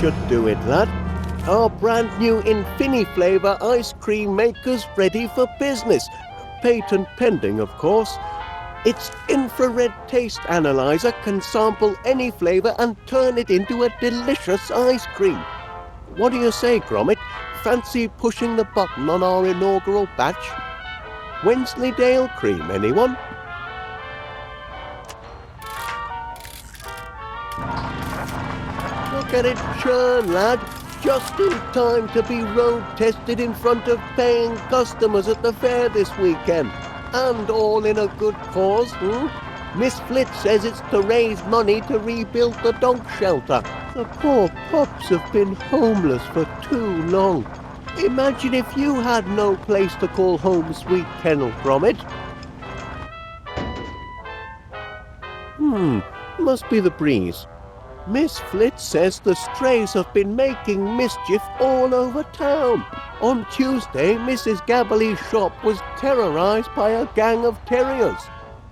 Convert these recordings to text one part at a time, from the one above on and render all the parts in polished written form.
should do it, lad. Our brand new infiniflavour ice cream maker's ready for business. Patent pending, of course. Its infrared taste analyzer can sample any flavour and turn it into a delicious ice cream. What do you say, Gromit? Fancy pushing the button on our inaugural batch? Wensleydale cream, anyone? Look at it churn, lad. Just in time to be road tested in front of paying customers at the fair this weekend. And all in a good cause, Miss Flitz says it's to raise money to rebuild the dog shelter. The poor pups have been homeless for too long. Imagine if you had no place to call home, sweet kennel, Gromit. Must be the breeze. Miss Flitz says the strays have been making mischief all over town. On Tuesday, Mrs. Gabberly's shop was terrorised by a gang of terriers.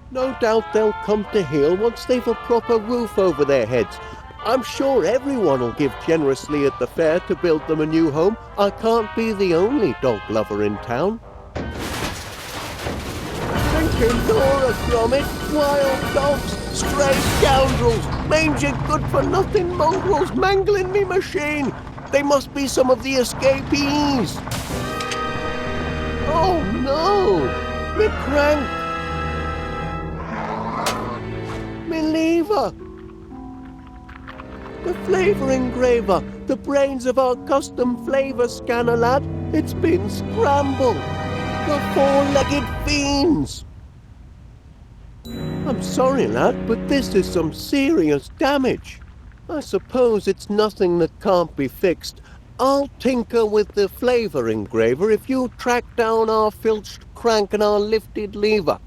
No doubt they'll come to heel once they've a proper roof over their heads. I'm sure everyone will give generously at the fair to build them a new home. I can't be the only dog lover in town. Thinking Laura, Gromit, wild dogs, stray scoundrels, mangy good-for-nothing mongrels mangling me machine. They must be some of the escapees. Oh no! Me crank! Me lever! The flavour engraver, the brains of our custom flavour scanner, lad. It's been scrambled. The four-legged fiends. I'm sorry, lad, but this is some serious damage. I suppose it's nothing that can't be fixed. I'll tinker with the flavour engraver if you track down our filched crank and our lifted lever.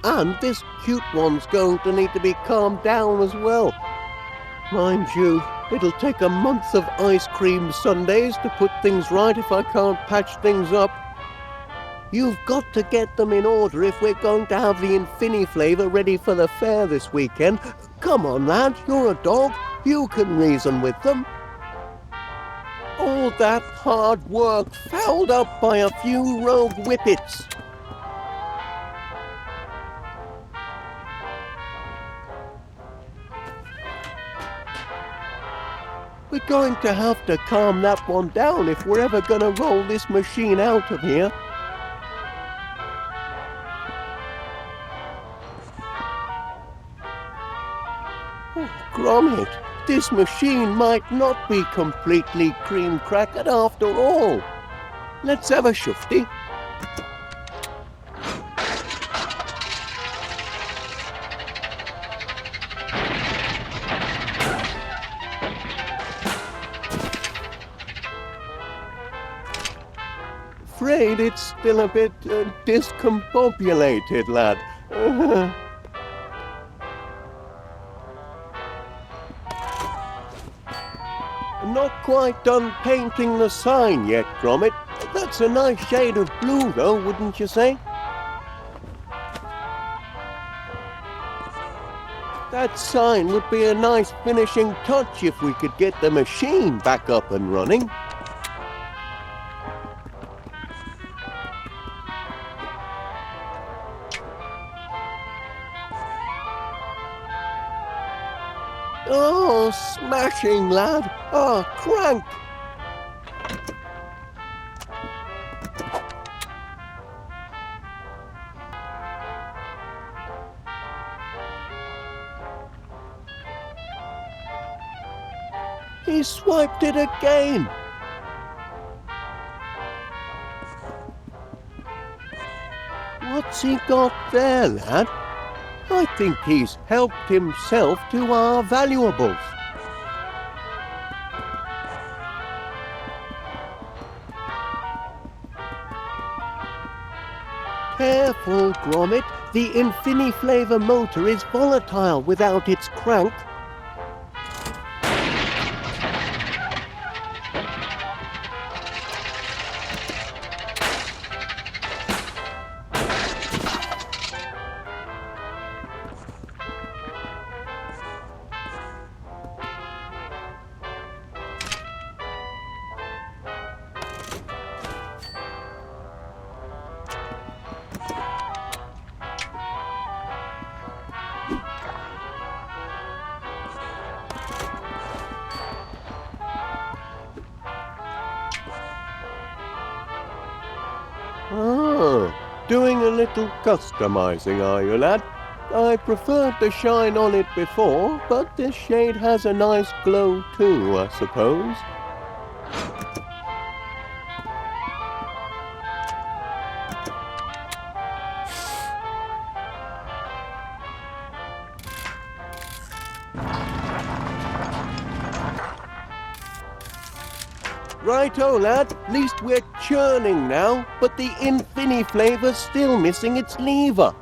And this cute one's going to need to be calmed down as well. Mind you, it'll take a month of ice cream sundaes to put things right if I can't patch things up. You've got to get them in order if we're going to have the infiniflavour ready for the fair this weekend. Come on, lad, you're a dog. You can reason with them. All that hard work fouled up by a few rogue whippets. We're going to have to calm that one down if we're ever going to roll this machine out of here. Oh, Gromit, this machine might not be completely cream-crackered after all. Let's have a shufty. Afraid it's still a bit discombobulated, lad. Not quite done painting the sign yet, Gromit. That's a nice shade of blue, though, wouldn't you say? That sign would be a nice finishing touch if we could get the machine back up and running. Oh, smashing, lad. Oh, crank. He swiped it again. What's he got there, lad? I think he's helped himself to our valuables. Careful, Gromit. The infiniflavour motor is volatile without its crank. Ah, doing a little customizing, are you, lad? I preferred the shine on it before, but this shade has a nice glow too, I suppose. Righto, lad. Least we're churning now, but the infiniflavor's still missing its lever.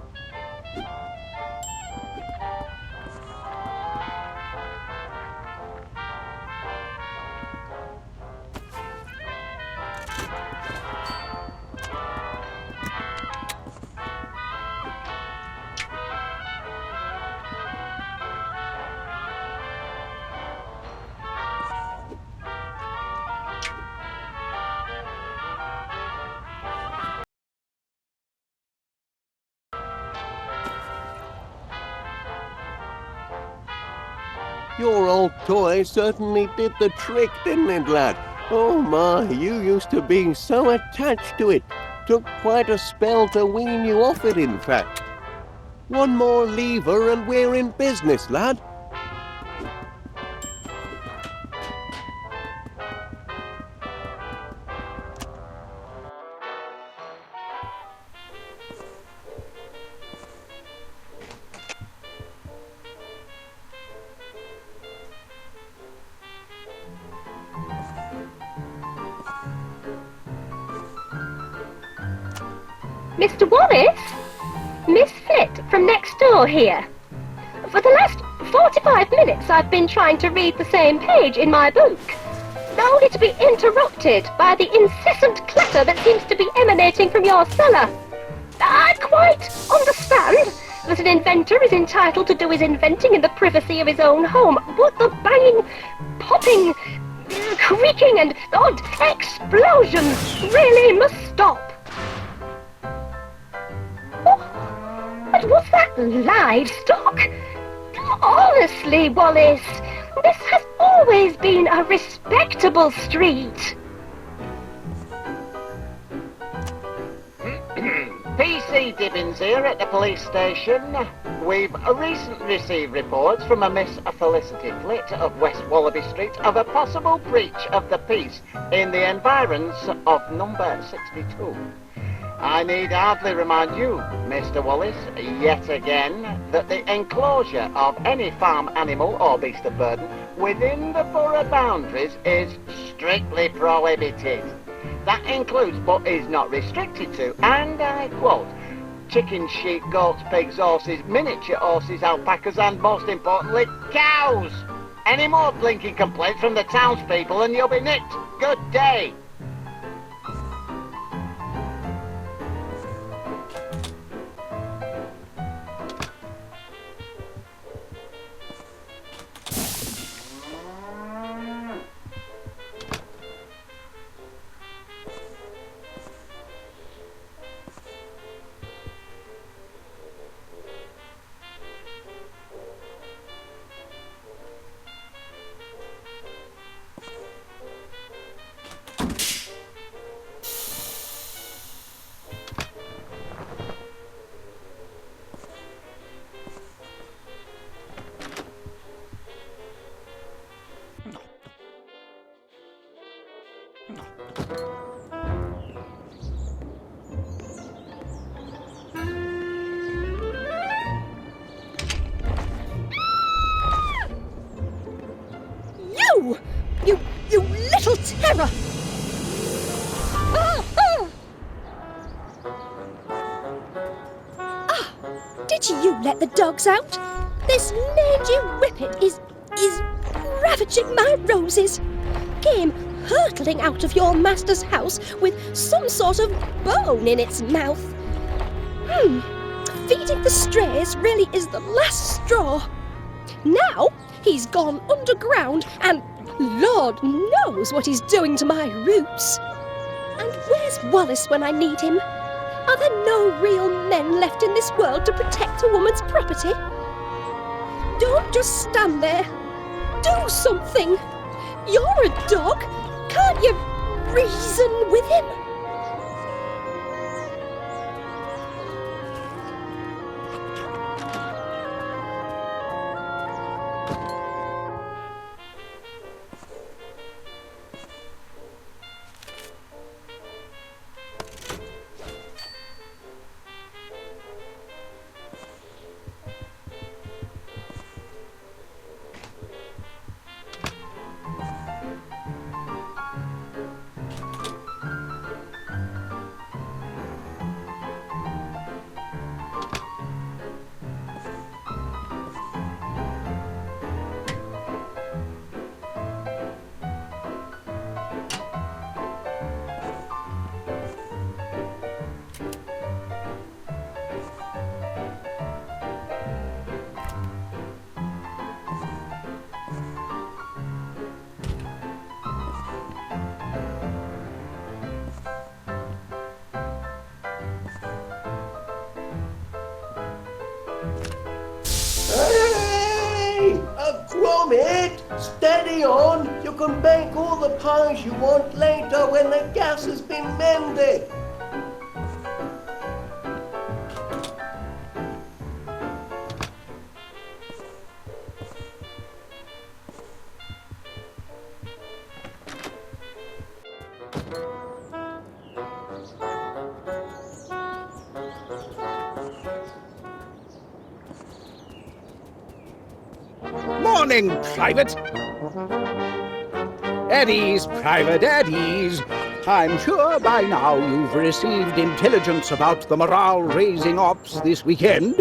Your old toy certainly did the trick, didn't it, lad? Oh my, you used to be so attached to it. Took quite a spell to wean you off it, in fact. One more lever and we're in business, lad. Mr. Wallace? Miss Flit from next door here. For the last 45 minutes I've been trying to read the same page in my book, only to be interrupted by the incessant clatter that seems to be emanating from your cellar. I quite understand that an inventor is entitled to do his inventing in the privacy of his own home, but the banging, popping, creaking and odd explosions really must stop. But was that livestock? Honestly, Wallace, this has always been a respectable street. PC Dibbins here at the police station. We've recently received reports from a Miss Felicity Flit of West Wallaby Street of a possible breach of the peace in the environs of number 62. I need hardly remind you, Mr. Wallace, yet again, that the enclosure of any farm animal or beast of burden within the borough boundaries is strictly prohibited. That includes, but is not restricted to, and I quote, chickens, sheep, goats, pigs, horses, miniature horses, alpacas, and most importantly, cows! Any more blinking complaints from the townspeople and you'll be nicked. Good day! You little terror! Did you let the dogs out? This mangy whippet is ravaging my roses. Came hurtling out of your master's house with some sort of bone in its mouth. Feeding the strays really is the last straw. Now he's gone underground and Lord knows what he's doing to my roots. And where's Wallace when I need him? Are there no real men left in this world to protect a woman's property? Don't just stand there. Do something. You're a dog. Can't you reason with him? Hey! A Gromit! Steady on! You can bake all the pies you want later when the gas has been mended. Morning, Private. At ease, Private, at ease. I'm sure by now you've received intelligence about the morale-raising ops this weekend.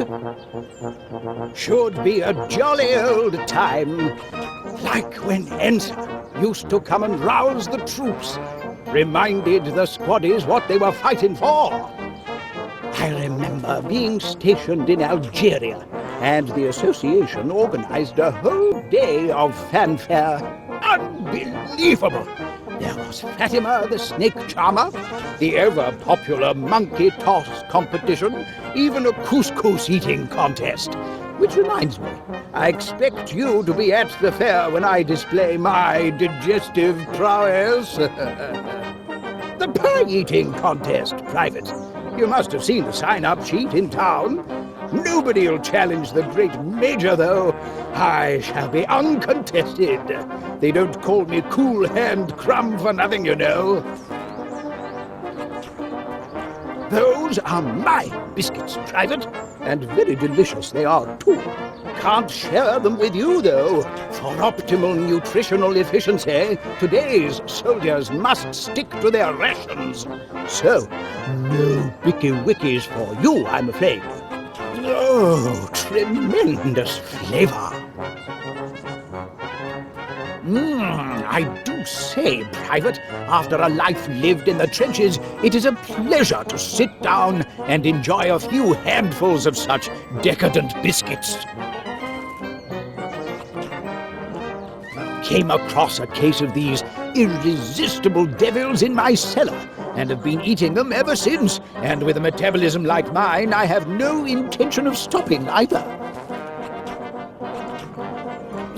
Should be a jolly old time, like when Ensign used to come and rouse the troops, reminded the squaddies what they were fighting for. I remember being stationed in Algeria, and the association organized a whole day of fanfare. Unbelievable! There was Fatima the snake charmer, the ever-popular monkey toss competition, even a couscous eating contest. Which reminds me, I expect you to be at the fair when I display my digestive prowess. The pie-eating contest, Private. You must have seen the sign-up sheet in town. Nobody'll challenge the great Major, though. I shall be uncontested. They don't call me Cool Hand Crumb for nothing, you know. Those are my biscuits, Private, and very delicious they are, too. Can't share them with you, though. For optimal nutritional efficiency, today's soldiers must stick to their rations. So, no Bicky Wickies for you, I'm afraid. Oh, tremendous flavor. I do say, Private, after a life lived in the trenches, it is a pleasure to sit down and enjoy a few handfuls of such decadent biscuits. Came across a case of these irresistible devils in my cellar, and have been eating them ever since, and with a metabolism like mine, I have no intention of stopping either.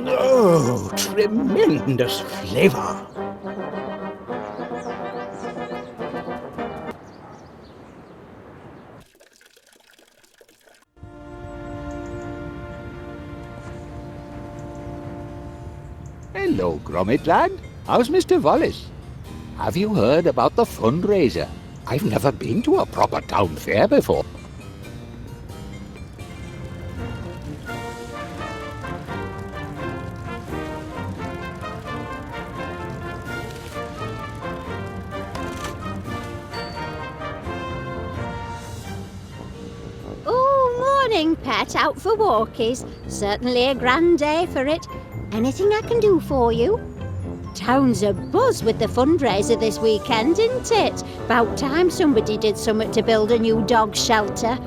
Oh, tremendous flavor. Hello, Gromit lad. How's Mr. Wallace? Have you heard about the fundraiser? I've never been to a proper town fair before. Oh, morning, Pet. Out for walkies. Certainly a grand day for it. Anything I can do for you? Town's abuzz with the fundraiser this weekend, isn't it? About time somebody did something to build a new dog shelter.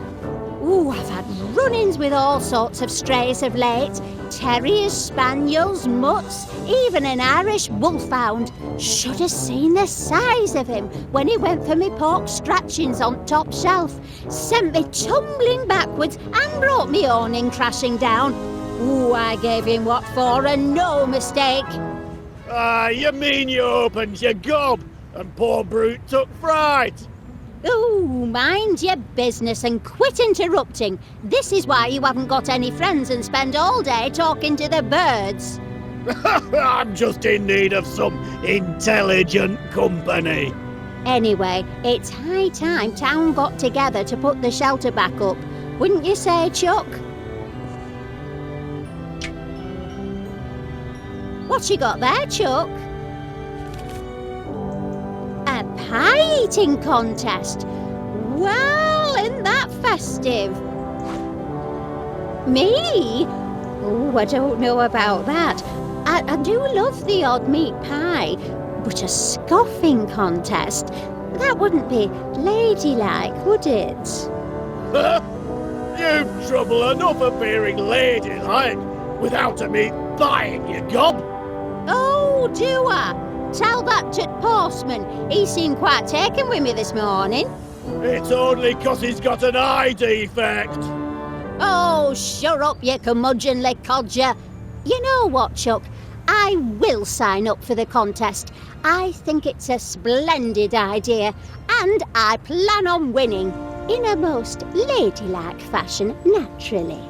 Ooh, I've had run-ins with all sorts of strays of late. Terriers, spaniels, mutts, even an Irish wolfhound. Should have seen the size of him when he went for me pork scratchings on top shelf. Sent me tumbling backwards and brought me awning crashing down. Ooh, I gave him what for, and no mistake. You mean you opened your gob and poor brute took fright? Ooh, mind your business and quit interrupting. This is why you haven't got any friends and spend all day talking to the birds. I'm just in need of some intelligent company. Anyway, it's high time town got together to put the shelter back up. Wouldn't you say, Chuck? What you got there, Chuck? A pie-eating contest. Well, isn't that festive? Me? Oh, I don't know about that. I do love the odd meat pie, but a scoffing contest, that wouldn't be ladylike, would it? You've trouble enough appearing ladylike without a meat buying you, gob. Oh, do I? Tell that to postman. He seemed quite taken with me this morning. It's only 'cause he's got an eye defect. Oh, shut up, you curmudgeonly codger. You know what, Chuck? I will sign up for the contest. I think it's a splendid idea, and I plan on winning in a most ladylike fashion, naturally.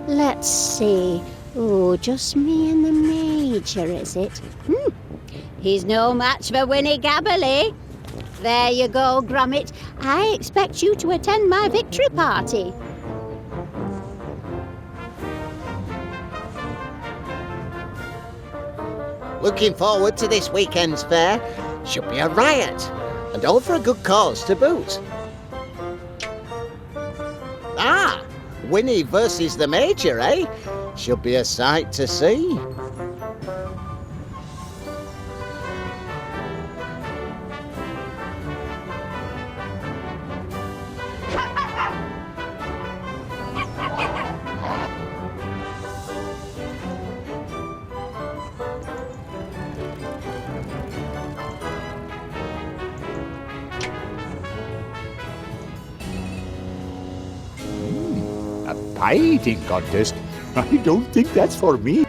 Let's see. Oh, just me and the Major, is it? He's no match for Winnie Gabberley. There you go, Gromit. I expect you to attend my victory party. Looking forward to this weekend's fair. Should be a riot, and all for a good cause to boot. Ah, Winnie versus the Major, eh? Should be a sight to see. A pie-eating contest? I don't think that's for me.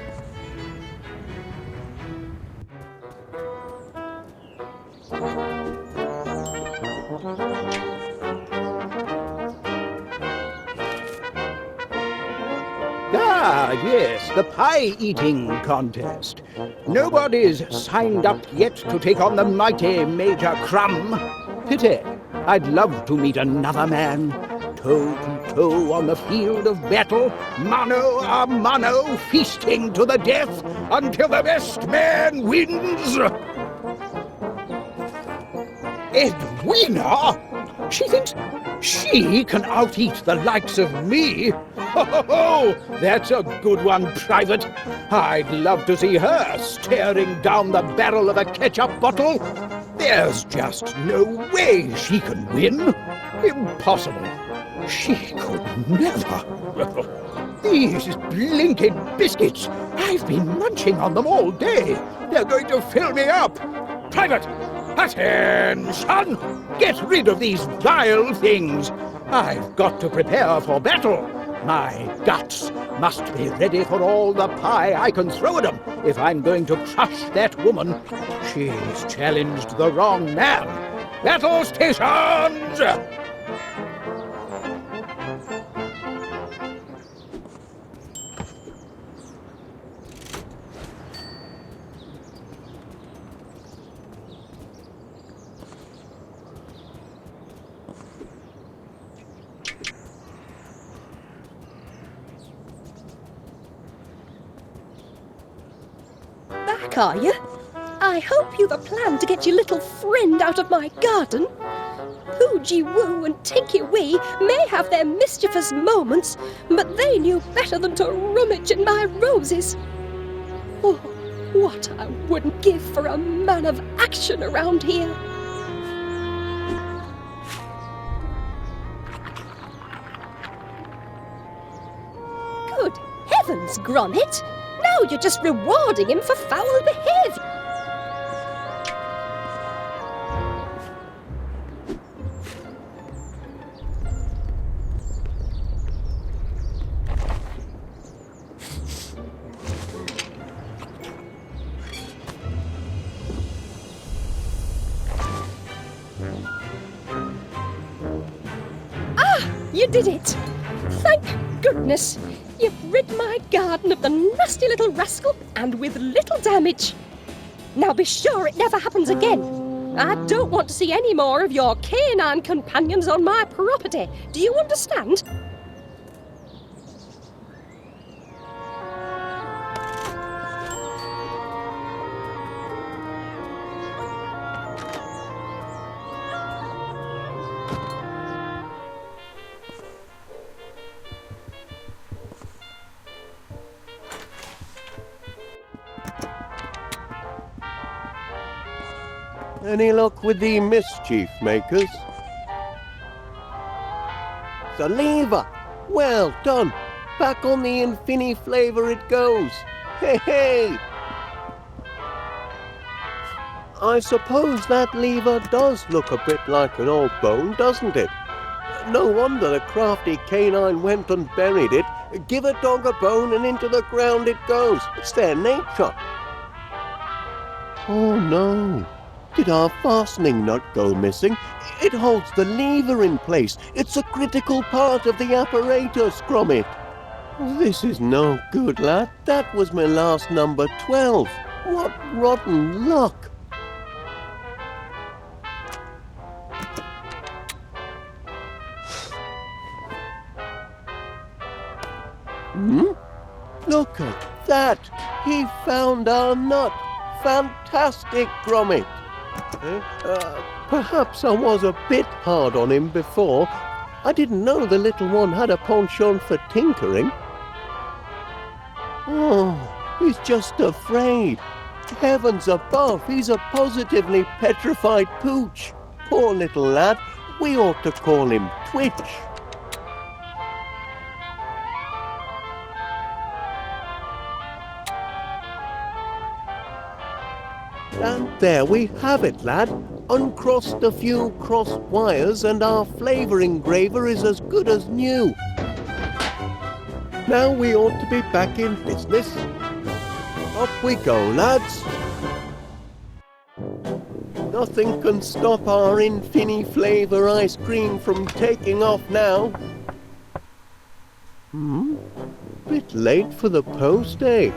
Ah, yes, the pie-eating contest. Nobody's signed up yet to take on the mighty Major Crumb. Pity. I'd love to meet another man. Toe to toe on the field of battle, mano a mano, feasting to the death until the best man wins. Edwina? She thinks she can out-eat the likes of me? Ho, that's a good one, Private. I'd love to see her staring down the barrel of a ketchup bottle. There's just no way she can win. Impossible. She could never. These blinking biscuits, I've been munching on them all day. They're going to fill me up. Private, attention! Get rid of these vile things. I've got to prepare for battle. My guts must be ready for all the pie I can throw at them if I'm going to crush that woman. She's challenged the wrong man. Battle stations! Back, are you? I hope you've a plan to get your little friend out of my garden. Poogie Woo and Tinky Wee may have their mischievous moments, but they knew better than to rummage in my roses. Oh, what I wouldn't give for a man of action around here. Good heavens, Gromit! Now you're just rewarding him for foul behaviour. Ah, you did it! Thank goodness! You've rid my garden of the nasty little rascal, and with little damage. Now be sure it never happens again. I don't want to see any more of your canine companions on my property. Do you understand? Any luck with the mischief makers? The lever! Well done! Back on the infiniflavour it goes! Hey, hey! I suppose that lever does look a bit like an old bone, doesn't it? No wonder the crafty canine went and buried it. Give a dog a bone and into the ground it goes. It's their nature. Oh no! Did our fastening nut go missing? It holds the lever in place. It's a critical part of the apparatus, Gromit. This is no good, lad. That was my last number 12. What rotten luck. Look at that. He found our nut. Fantastic, Gromit. Perhaps I was a bit hard on him before. I didn't know the little one had a penchant for tinkering. Oh, he's just afraid. Heavens above, he's a positively petrified pooch. Poor little lad. We ought to call him Twitch. And there we have it, lad. Uncrossed a few crossed wires and our flavour engraver is as good as new. Now we ought to be back in business. Up we go, lads. Nothing can stop our infiniflavour ice cream from taking off now. Bit late for the post, eh?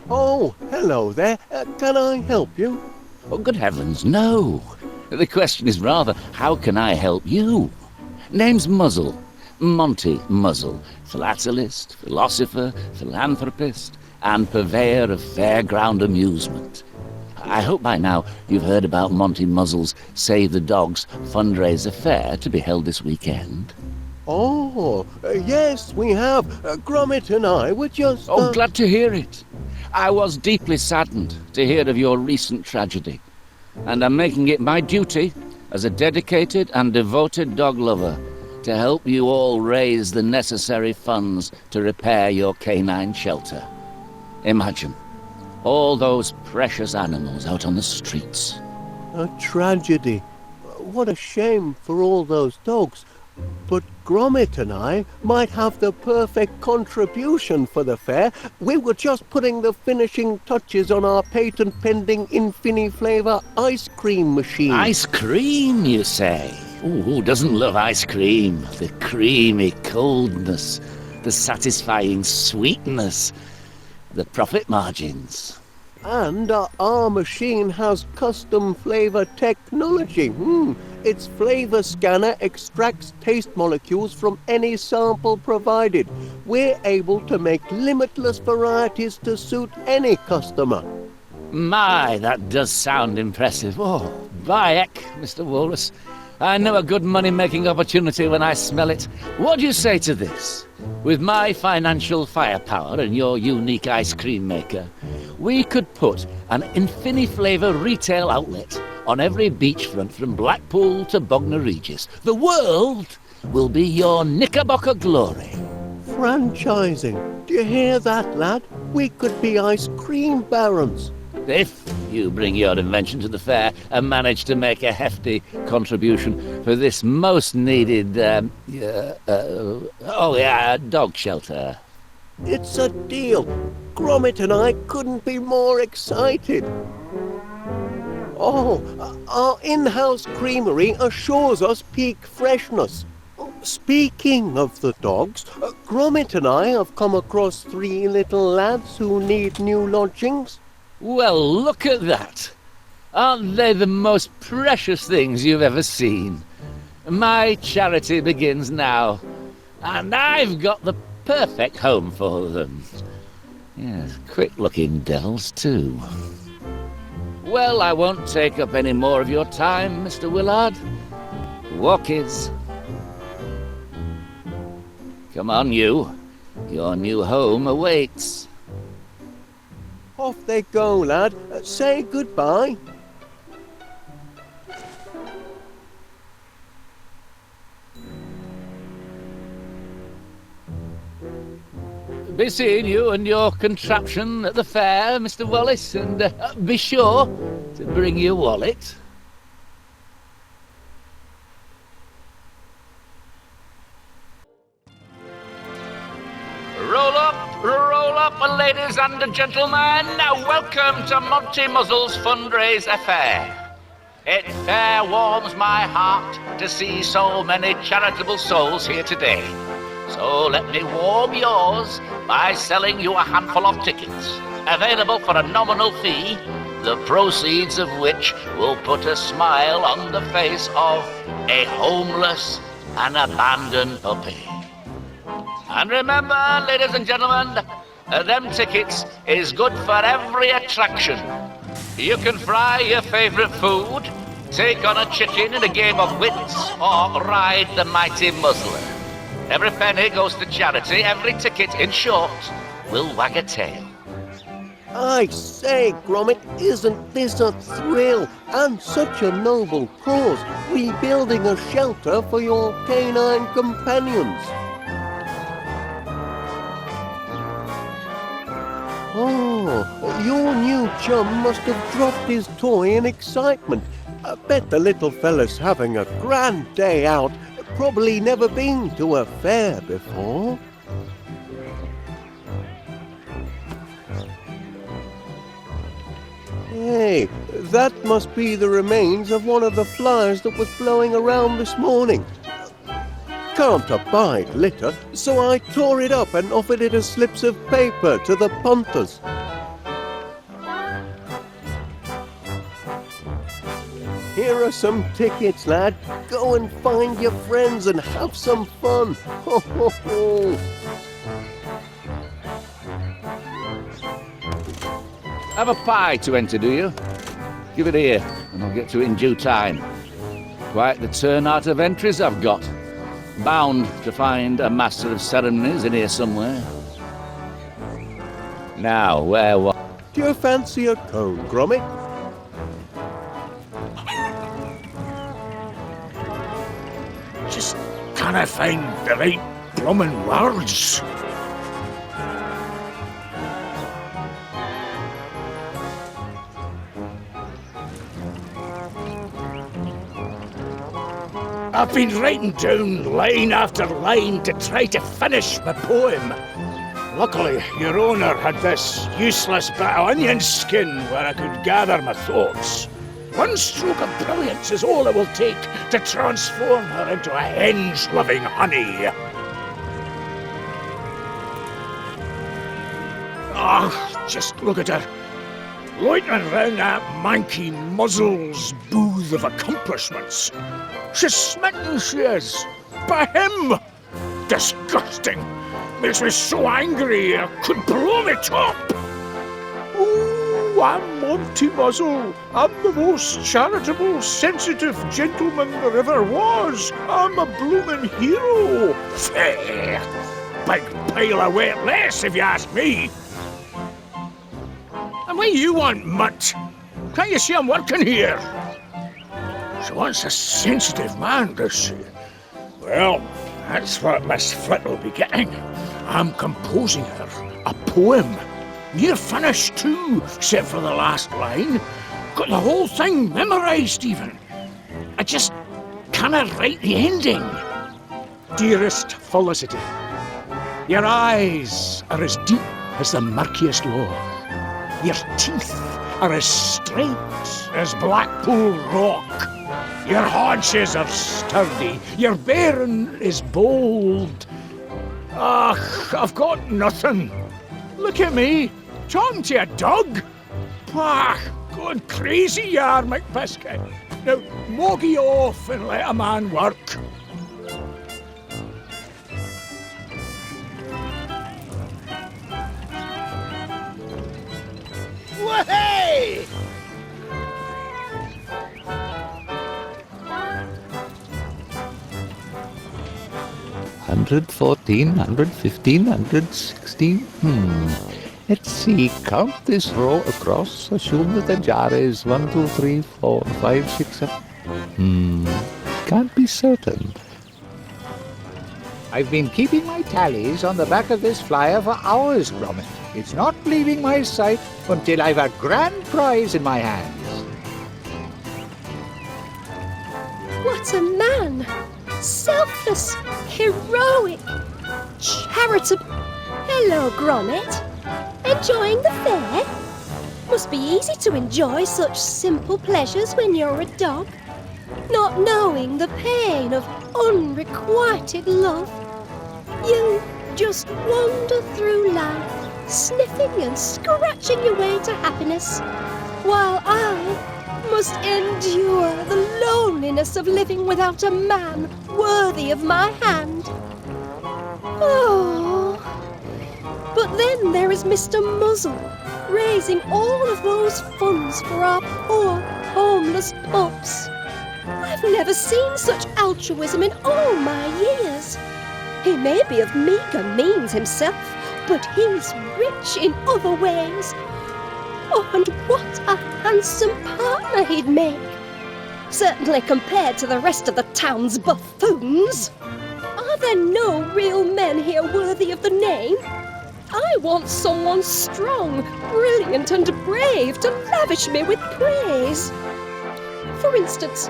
Oh, hello there. Can I help you? Oh, good heavens, no. The question is rather, how can I help you? Name's Muzzle. Monty Muzzle. Philatelist, philosopher, philanthropist, and purveyor of fairground amusement. I hope by now you've heard about Monty Muzzle's Save the Dogs fundraiser fair to be held this weekend. Oh, yes, we have. Gromit and I were just... Oh, glad to hear it. I was deeply saddened to hear of your recent tragedy, and I'm making it my duty, as a dedicated and devoted dog lover, to help you all raise the necessary funds to repair your canine shelter. Imagine, all those precious animals out on the streets. A tragedy. What a shame for all those dogs. But Gromit and I might have the perfect contribution for the fair. We were just putting the finishing touches on our patent-pending infiniflavour ice cream machine. Ice cream, you say? Ooh, who doesn't love ice cream? The creamy coldness, the satisfying sweetness, the profit margins. And our machine has custom flavour technology. Its flavour scanner extracts taste molecules from any sample provided. We're able to make limitless varieties to suit any customer. My, that does sound impressive. Oh, by heck, Mr. Walrus. I know a good money-making opportunity when I smell it. What do you say to this? With my financial firepower and your unique ice cream maker, we could put an infiniflavour retail outlet on every beachfront from Blackpool to Bognor Regis. The world will be your Knickerbocker glory. Franchising. Do you hear that, lad? We could be ice cream barons. If you bring your invention to the fair and manage to make a hefty contribution for this most needed, dog shelter. It's a deal. Gromit and I couldn't be more excited. Oh, our in-house creamery assures us peak freshness. Speaking of the dogs, Gromit and I have come across 3 little lads who need new lodgings. Well, look at that. Aren't they the most precious things you've ever seen? My charity begins now, and I've got the perfect home for them. Yes, quick-looking devils, too. Well, I won't take up any more of your time, Mr. Willard. Walkies. Come on, you. Your new home awaits. Off they go, lad. Say goodbye. Be seeing you and your contraption at the fair, Mr. Wallace, and be sure to bring your wallet. Roll up, ladies and gentlemen. Welcome to Monty Muzzle's fundraise affair. It fair warms my heart to see so many charitable souls here today. So let me warm yours by selling you a handful of tickets, available for a nominal fee, the proceeds of which will put a smile on the face of a homeless and abandoned puppy. And remember, ladies and gentlemen, them tickets is good for every attraction. You can fry your favourite food, take on a chicken in a game of wits, or ride the mighty Muzzler. Every penny goes to charity, every ticket, in short, will wag a tail. I say, Gromit, isn't this a thrill? And such a noble cause, rebuilding a shelter for your canine companions. Oh, your new chum must have dropped his toy in excitement. I bet the little fella's having a grand day out. Probably never been to a fair before. Hey, that must be the remains of one of the flyers that was blowing around this morning. Can't abide litter, so I tore it up and offered it as slips of paper to the punters. Here are some tickets, lad. Go and find your friends and have some fun. Ho, ho, ho. Have a pie to enter, do you? Give it here, and I'll get to it in due time. Quite the turnout of entries I've got. Bound to find a master of ceremonies in here somewhere. Now, where was... Do you fancy a cone, Gromit? Just can't find the right bloomin' words. I've been writing down line after line to try to finish my poem. Luckily, your owner had this useless bit of onion skin where I could gather my thoughts. One stroke of brilliance is all it will take to transform her into a henge-loving honey. Ah, just look at her. Loitering round that manky Muzzle's booth of accomplishments. She's smitten, she is. By him! Disgusting! Makes me so angry I could blow me top! Oh, I'm Monty Muzzle. I'm the most charitable, sensitive gentleman there ever was. I'm a bloomin' hero. Fair! Big pile of wet lace, if you ask me. And what do you want, mutt? Can't you see I'm working here? She wants a sensitive man, does she? Well, that's what Miss Flit will be getting. I'm composing her a poem. Near finished too, except for the last line. Got the whole thing memorised even. I just cannot write the ending. Dearest Felicity, your eyes are as deep as the murkiest law. Your teeth are as straight as Blackpool rock. Your haunches are sturdy, your bearing is bold, Ach, I've got nothing. Look at me, talking to a dog. Pah, going crazy you are, McBiscuit. Now, moggy off and let a man work. Wahey! 114, 115, 116. Let's see. Count this row across. Assume that the jar is 1, 2, 3, 4, 5, 6, 7. Can't be certain. I've been keeping my tallies on the back of this flyer for hours, Gromit. It's not leaving my sight until I've a grand prize in my hands. What a man! Selfless, heroic, charitable. Hello, Gromit. Enjoying the fair? Must be easy to enjoy such simple pleasures when you're a dog, not knowing the pain of unrequited love. You just wander through life, sniffing and scratching your way to happiness, while I must endure the loneliness of living without a man worthy of my hand. Oh, but then there is Mr. Muzzled, raising all of those funds for our poor, homeless pups. I've never seen such altruism in all my years. He may be of meagre means himself, but he's rich in other ways. Oh, and what a handsome partner he'd make! Certainly compared to the rest of the town's buffoons. Are there no real men here worthy of the name? I want someone strong, brilliant and brave to lavish me with praise. For instance,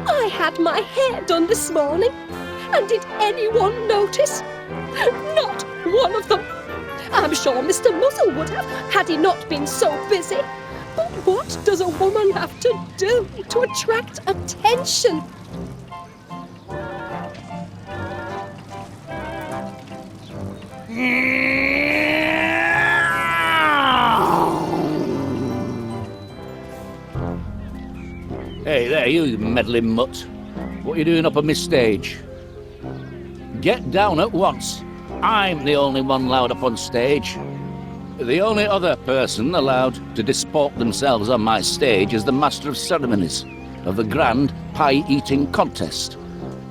I had my hair done this morning, and did anyone notice? Not one of them. I'm sure Mr. Muzzle would have, had he not been so busy. But what does a woman have to do to attract attention? Hey there, you meddling mutt. What are you doing up on my stage? Get down at once. I'm the only one allowed up on stage. The only other person allowed to disport themselves on my stage is the Master of Ceremonies of the Grand Pie-Eating Contest.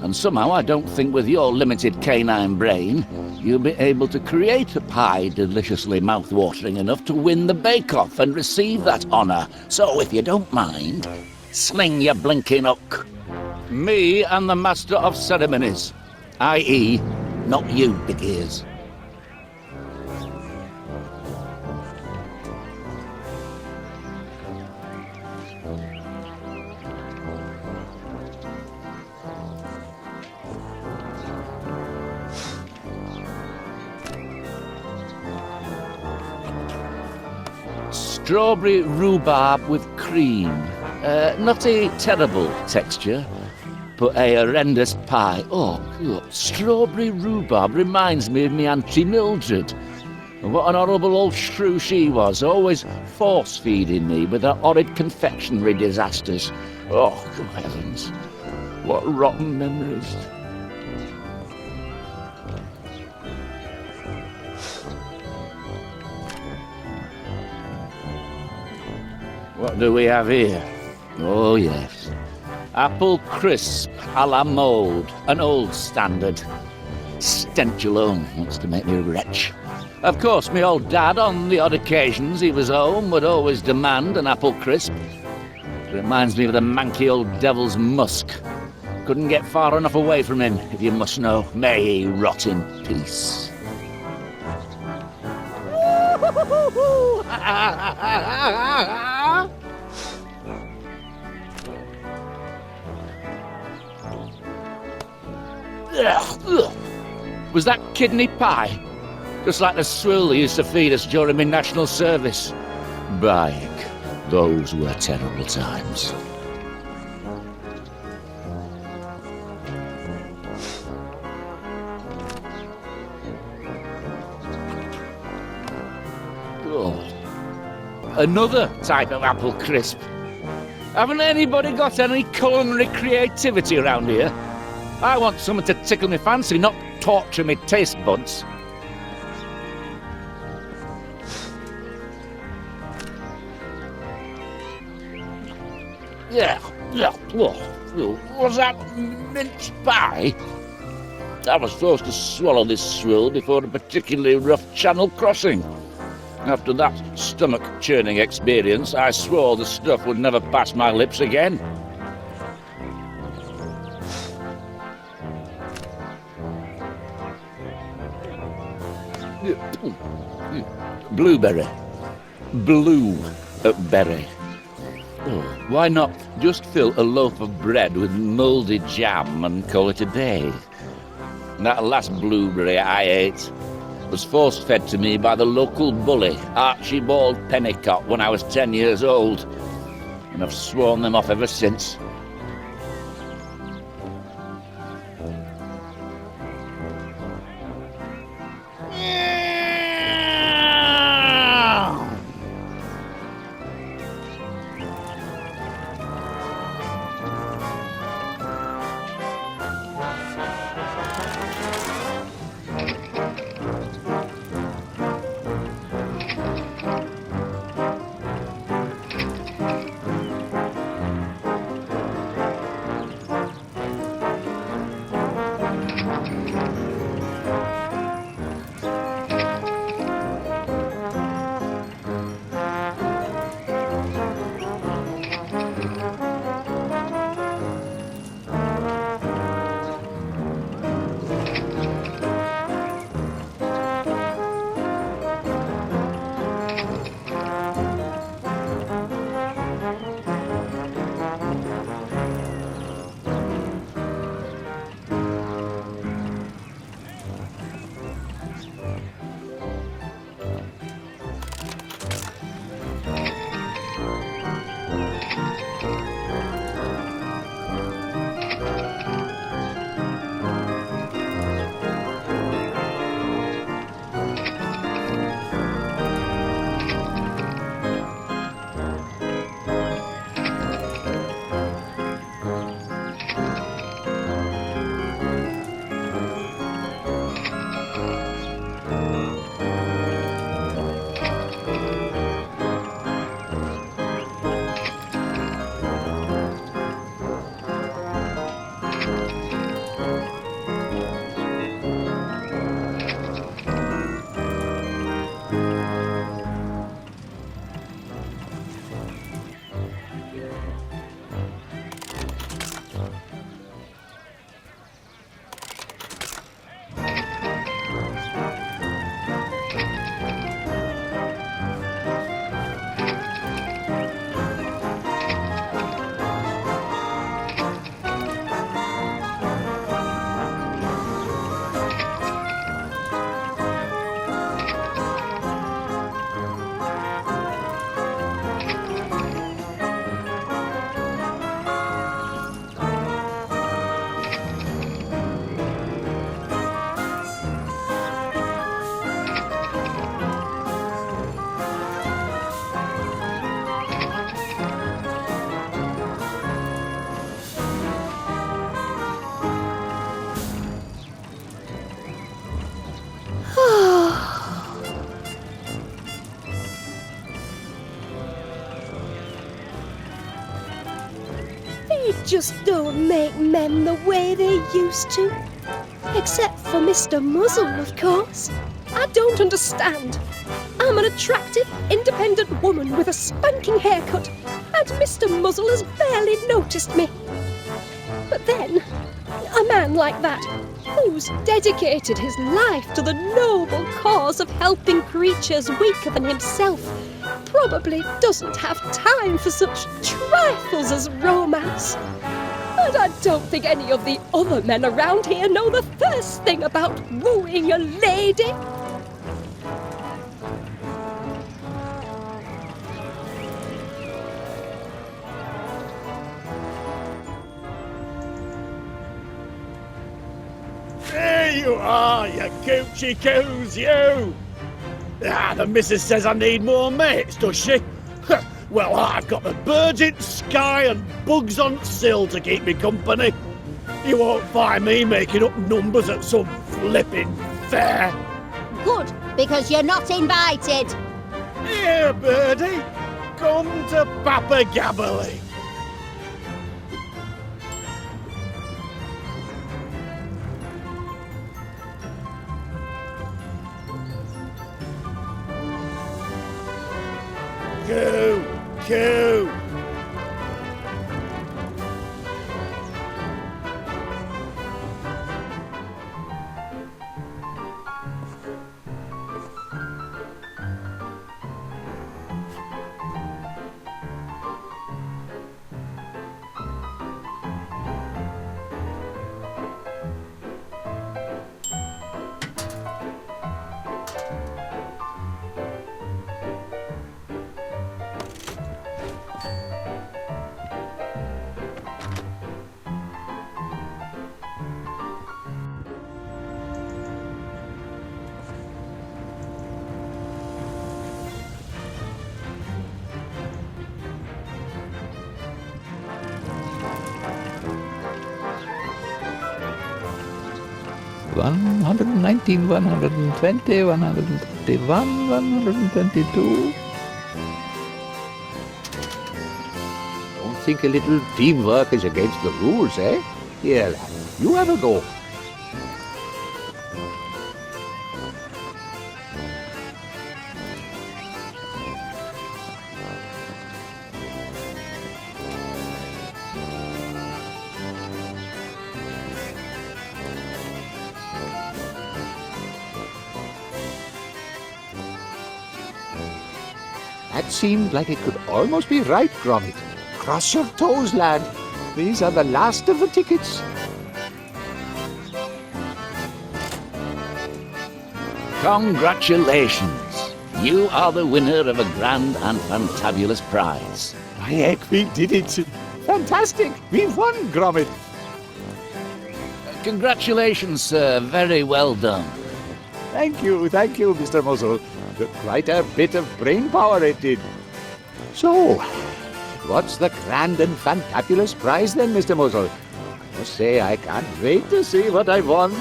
And somehow I don't think with your limited canine brain you'll be able to create a pie deliciously mouth-watering enough to win the bake-off and receive that honour. So if you don't mind, sling your blinking hook. Me and the Master of Ceremonies, i.e., not you, big ears. Strawberry rhubarb with cream. Not a terrible texture, but a horrendous pie. Oh, God. Strawberry rhubarb reminds me of me Auntie Mildred. And what an horrible old shrew she was, always force-feeding me with her horrid confectionery disasters. Oh, good heavens. What rotten memories. What do we have here? Oh, yes. Apple crisp a la mode, an old standard. Stench alone wants to make me wretch. Of course, me old dad, on the odd occasions he was home, would always demand an apple crisp. It reminds me of the manky old devil's musk. Couldn't get far enough away from him, if you must know. May he rot in peace. Was that kidney pie? Just like the swill they used to feed us during my national service. Bayek, those were terrible times. Another type of apple crisp. Haven't anybody got any culinary creativity around here? I want something to tickle me fancy, not torture me taste buds. Yeah. Was that mince pie? I was forced to swallow this swill before a particularly rough channel crossing. After that stomach-churning experience, I swore the stuff would never pass my lips again. Blueberry. Blueberry. Oh, why not just fill a loaf of bread with mouldy jam and call it a day? That last blueberry I ate was force-fed to me by the local bully, Archibald Pennicott, when I was 10 years old, and I've sworn them off ever since. Just don't make men the way they used to. Except for Mr. Muzzled, of course. I don't understand. I'm an attractive, independent woman with a spanking haircut, and Mr. Muzzle has barely noticed me. But then, a man like that, who's dedicated his life to the noble cause of helping creatures weaker than himself, probably doesn't have time for such trifles as romance. And I don't think any of the other men around here know the first thing about wooing a lady. There you are, you coochie coos, you! Ah, the missus says I need more mates, does she? Well, I've got the birds in sky and bugs on sill to keep me company. You won't find me making up numbers at some flipping fair. Good, because you're not invited. Here, birdie, come to Papa Gabberley. Coo, coo. One 119, 120, 131, 122. Don't think a little teamwork is against the rules, eh? Here, lad, you have a go. That seemed like it could almost be right, Gromit. Cross your toes, lad. These are the last of the tickets. Congratulations! You are the winner of a grand and fantabulous prize. By heck, we did it. Fantastic. We've won, Gromit. Congratulations, sir. Very well done. Thank you, Mr. Muzzle. Quite a bit of brain power it did. So, what's the grand and fantabulous prize then, Mr. Muzzle? I must say I can't wait to see what I've won.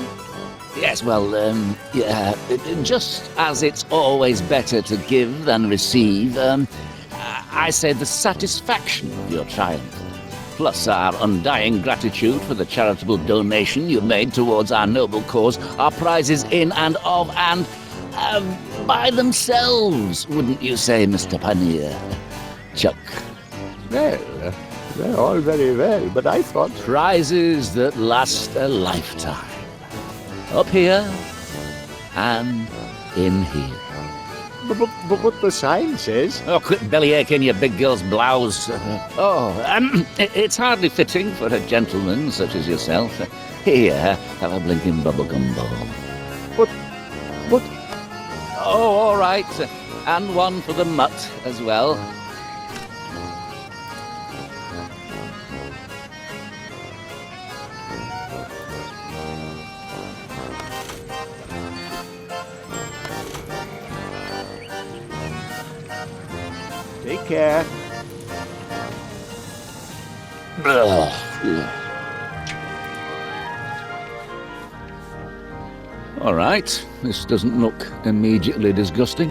Yes, well, yeah, just as it's always better to give than receive, I say the satisfaction of your triumph, plus our undying gratitude for the charitable donation you made towards our noble cause, are prizes in and of and by themselves, wouldn't you say, Mr. Paneer? Chuck. Well, they're all very well, but I thought... Prizes that last a lifetime. Up here and in here. But the sign says... Oh, quit bellyaching your big girl's blouse. It's hardly fitting for a gentleman such as yourself. Here, have a blinking bubblegum ball. But... Oh, all right. And one for the mutt as well. Take care. All right. This doesn't look immediately disgusting.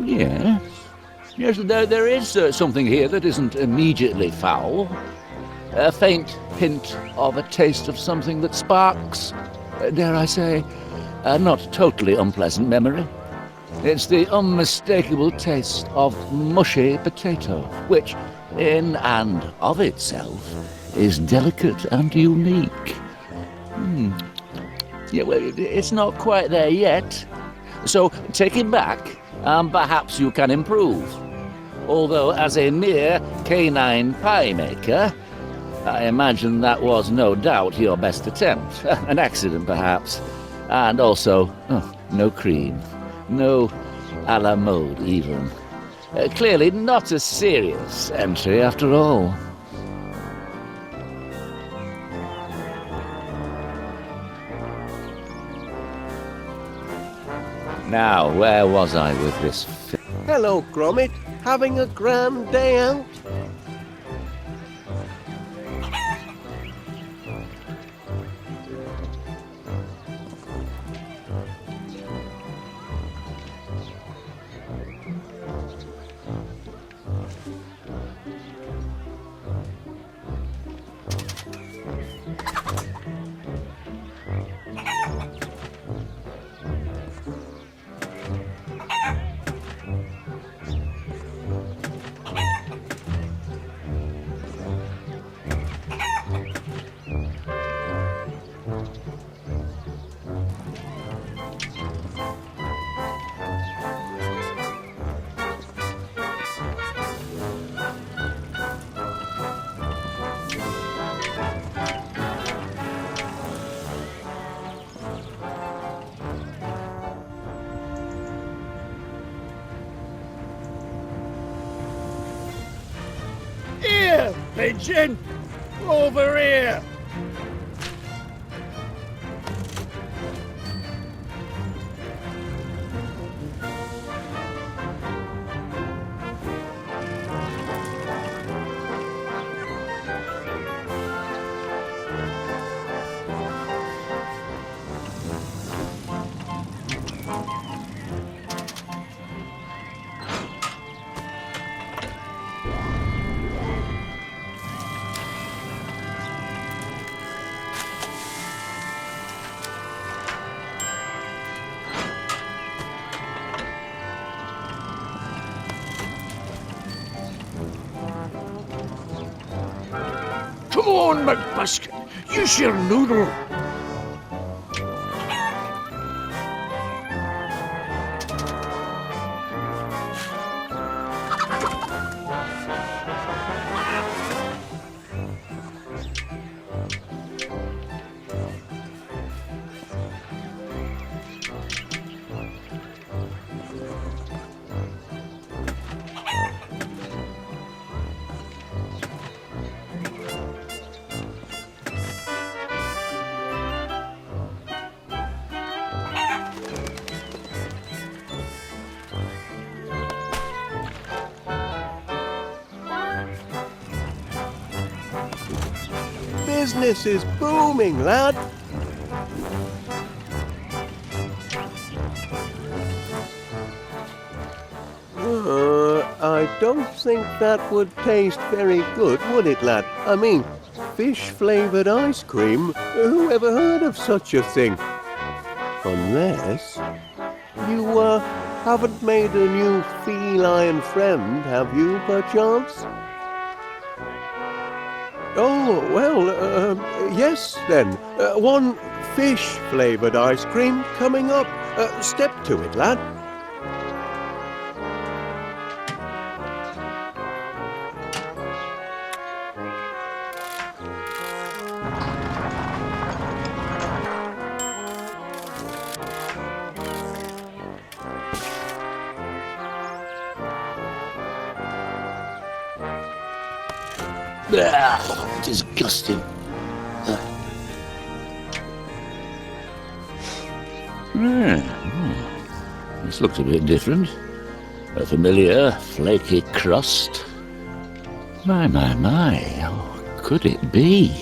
Yeah. Yes, there is something here that isn't immediately foul. A faint hint of a taste of something that sparks, dare I say, a not totally unpleasant memory. It's the unmistakable taste of mushy potato, which, in and of itself, is delicate and unique. Yeah, well, it's not quite there yet. So take it back, and perhaps you can improve. Although, as a mere canine pie maker, I imagine that was no doubt your best attempt. An accident, perhaps. And also, no cream. No a la mode, even. Clearly not a serious entry, after all. Now, where was I with this? Hello, Gromit. Having a grand day out? Here, pigeon! Over here! Come on, McBuskin. Use your noodle. Business is booming, lad. I don't think that would taste very good, would it, lad? I mean, fish-flavoured ice cream? Who ever heard of such a thing? Unless you, haven't made a new feline friend, have you, perchance? Oh, well, yes, then. One fish-flavoured ice cream coming up. Step to it, lad. Ugh, disgusting. This looks a bit different. A familiar flaky crust. My, oh, could it be?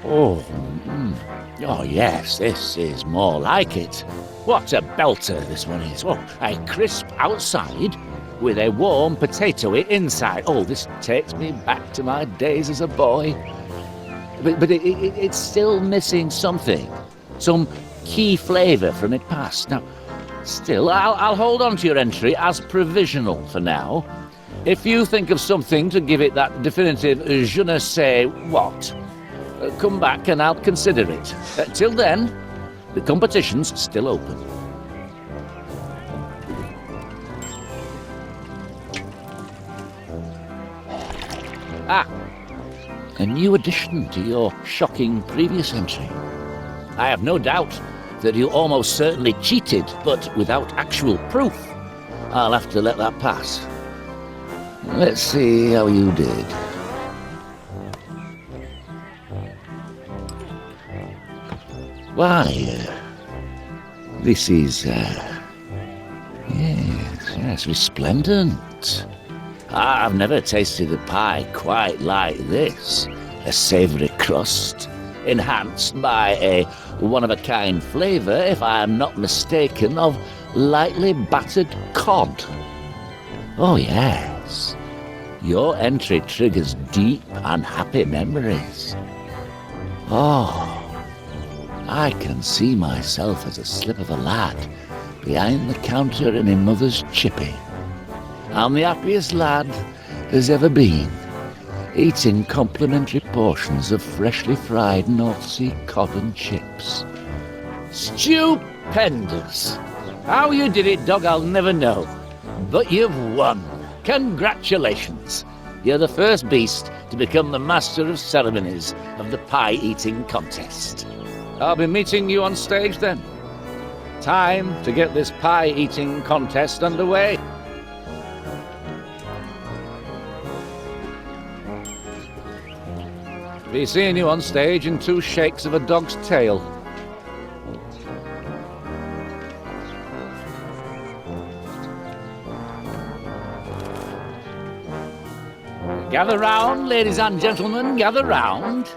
Oh, oh yes, this is more like it. What a belter this one is. Oh, a crisp outside with a warm potatoey inside. Oh, this takes me back to my days as a boy. But it's still missing something. Some key flavour from it past. Now, still, I'll hold on to your entry as provisional for now. If you think of something to give it that definitive je ne sais what, come back and I'll consider it. Till then, the competition's still open. Ah, a new addition to your shocking previous entry. I have no doubt that you almost certainly cheated, but without actual proof. I'll have to let that pass. Let's see how you did. Why, this is, yes, resplendent. I've never tasted a pie quite like this. A savoury crust, enhanced by a one-of-a-kind flavour, if I am not mistaken, of lightly battered cod. Oh, yes. Your entry triggers deep and happy memories. Oh, I can see myself as a slip of a lad behind the counter in my mother's chippy. I'm the happiest lad there's ever been, eating complimentary portions of freshly fried North Sea cod and chips. Stupendous! How you did it, dog, I'll never know. But you've won. Congratulations. You're the first beast to become the master of ceremonies of the pie-eating contest. I'll be meeting you on stage then. Time to get this pie-eating contest underway. Be seeing you on stage in 2 shakes of a dog's tail. Gather round, ladies and gentlemen, gather round.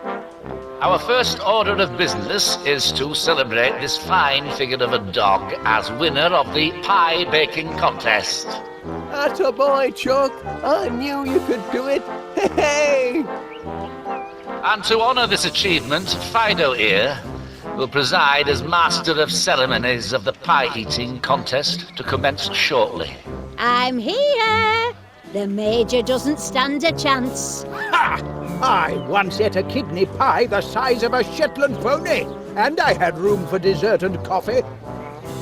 Our first order of business is to celebrate this fine figure of a dog as winner of the pie baking contest. Attaboy, Chuck. I knew you could do it. Hey! And to honour this achievement, Fido here will preside as master of ceremonies of the pie-eating contest to commence shortly. I'm here. The Major doesn't stand a chance. Ha! I once ate a kidney pie the size of a Shetland pony, and I had room for dessert and coffee.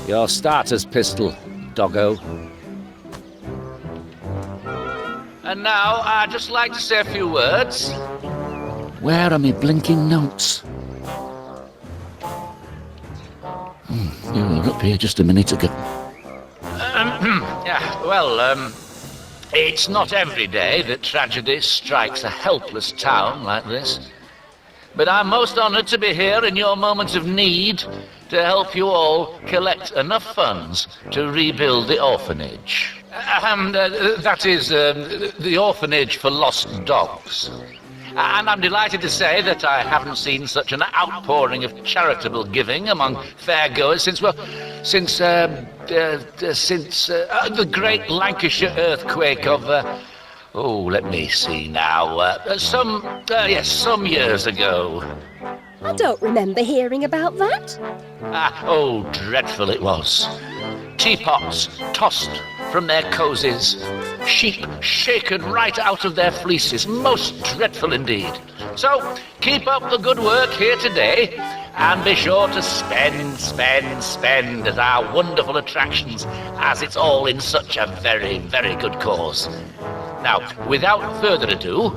Your starter's pistol, doggo. And now, I'd just like to say a few words. Where are my blinking notes? You were up here just a minute ago. It's not every day that tragedy strikes a helpless town like this. But I'm most honoured to be here in your moment of need to help you all collect enough funds to rebuild the orphanage. That is, the orphanage for lost dogs. And I'm delighted to say that I haven't seen such an outpouring of charitable giving among fairgoers since the great Lancashire earthquake of, let me see now, some years ago. I don't remember hearing about that. Dreadful it was. Teapots tossed from their cosies, sheep shaken right out of their fleeces. Most dreadful indeed. So, keep up the good work here today, and be sure to spend at our wonderful attractions, as it's all in such a very, very good cause. Now, without further ado,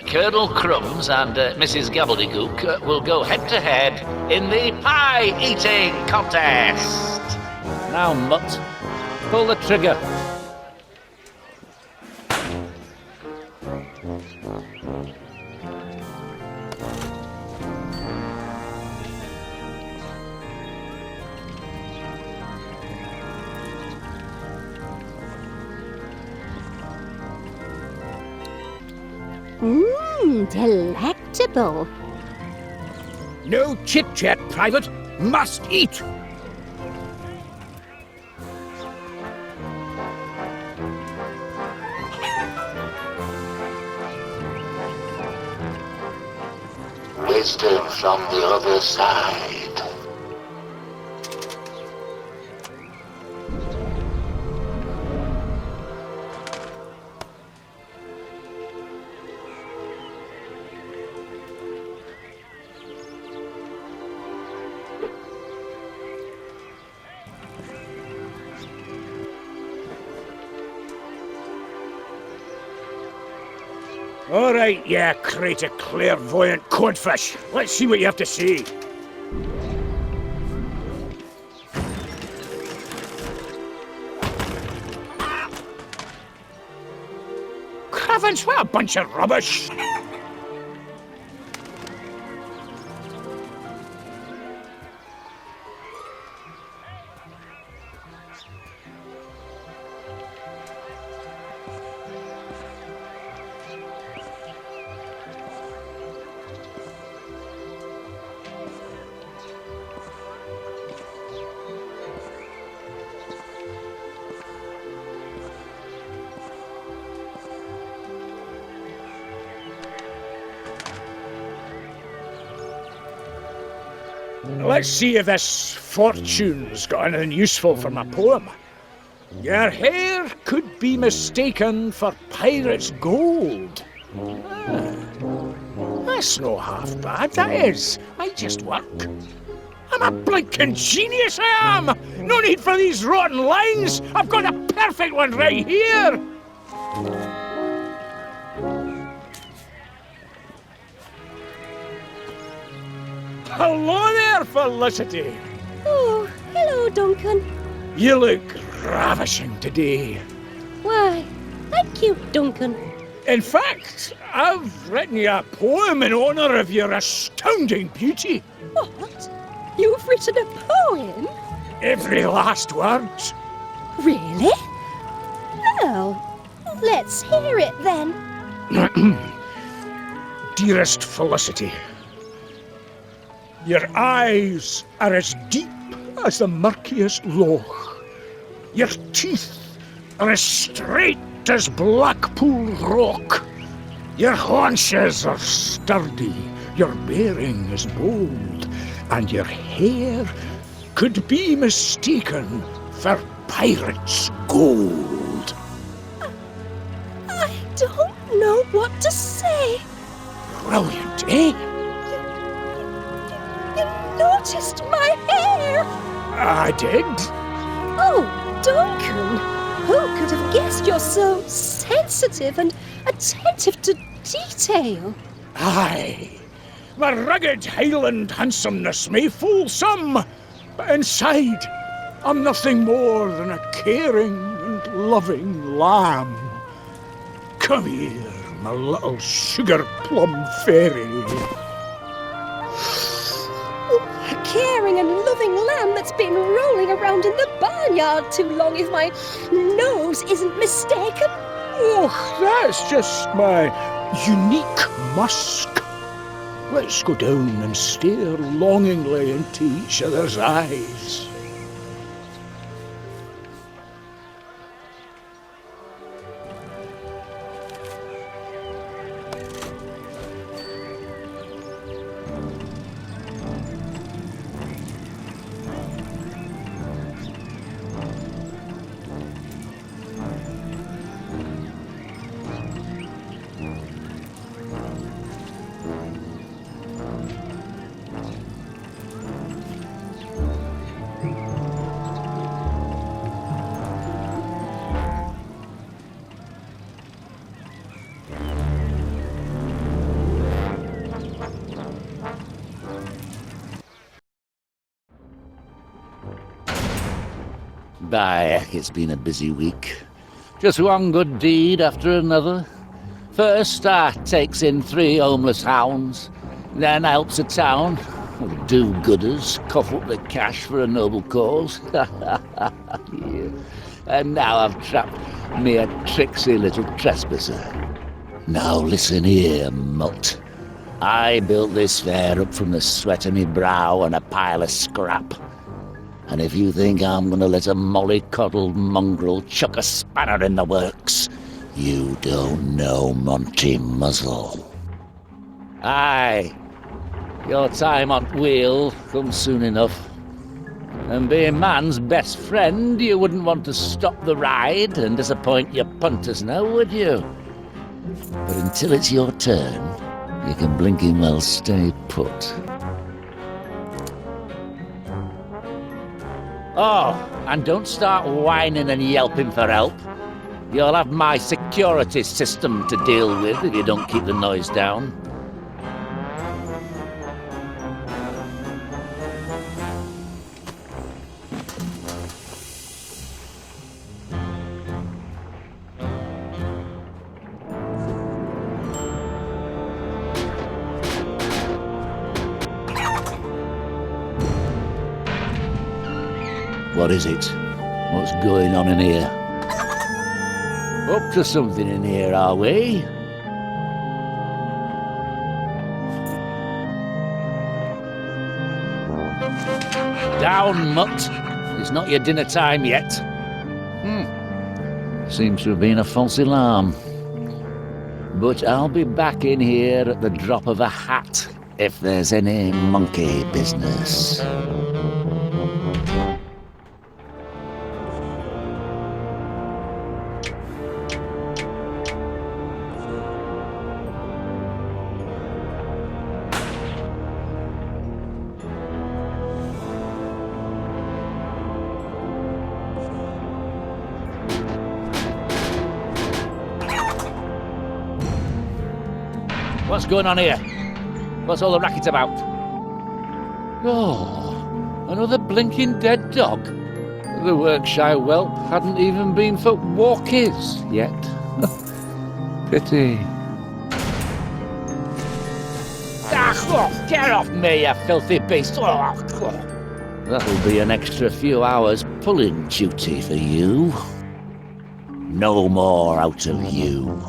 Colonel Crumbs and Mrs. Gobbledygook will go head-to-head in the pie-eating contest. Now, Mutt, pull the trigger. Delectable. No chit-chat, Private. Must eat. Wisdom from the other side. All right, yeah, crate of clairvoyant codfish. Let's see what you have to say. Cravens, what a bunch of rubbish. Let's see if this fortune's got anything useful for my poem. Your hair could be mistaken for pirate's gold. That's no half bad, that is. Might just work. I'm a blinking genius, I am! No need for these rotten lines! I've got a perfect one right here! Hello there, Felicity! Oh, hello, Duncan. You look ravishing today. Why, thank you, Duncan. In fact, I've written you a poem in honour of your astounding beauty. What? You've written a poem? Every last word. Really? Well, let's hear it then. Dearest Felicity, your eyes are as deep as the murkiest loch. Your teeth are as straight as Blackpool rock. Your haunches are sturdy, your bearing is bold, and your hair could be mistaken for pirate's gold. I don't know what to say. Brilliant, eh? You noticed my hair? I did. Oh, Duncan, who could have guessed you're so sensitive and attentive to detail? Aye. My rugged Highland handsomeness may fool some, but inside I'm nothing more than a caring and loving lamb. Come here, my little sugar plum fairy. A caring and loving lamb that's been rolling around in the barnyard too long, if my nose isn't mistaken. Oh, that's just my unique musk. Let's go down and stare longingly into each other's eyes. By heck, it's been a busy week. Just one good deed after another. First, I takes in 3 homeless hounds, then I helps a town of do-gooders cough up the cash for a noble cause. Yeah. And now I've trapped me a tricksy little trespasser. Now listen here, mutt. I built this fair up from the sweat of me brow and a pile of scrap. And if you think I'm going to let a mollycoddled mongrel chuck a spanner in the works, you don't know Monty Muzzle. Aye, your time on wheel comes soon enough. And being man's best friend, you wouldn't want to stop the ride and disappoint your punters now, would you? But until it's your turn, you can blinking well stay put. Oh, and don't start whining and yelping for help. You'll have my security system to deal with if you don't keep the noise down. What is it? What's going on in here? Up to something in here, are we? Down, mutt. It's not your dinner time yet. Seems to have been a false alarm. But I'll be back in here at the drop of a hat if there's any monkey business. What's going on here? What's all the racket about? Oh, another blinking dead dog. The Workshire whelp hadn't even been for walkies yet. Pity. Get off me, you filthy beast! That'll be an extra few hours pulling duty for you. No more out of you.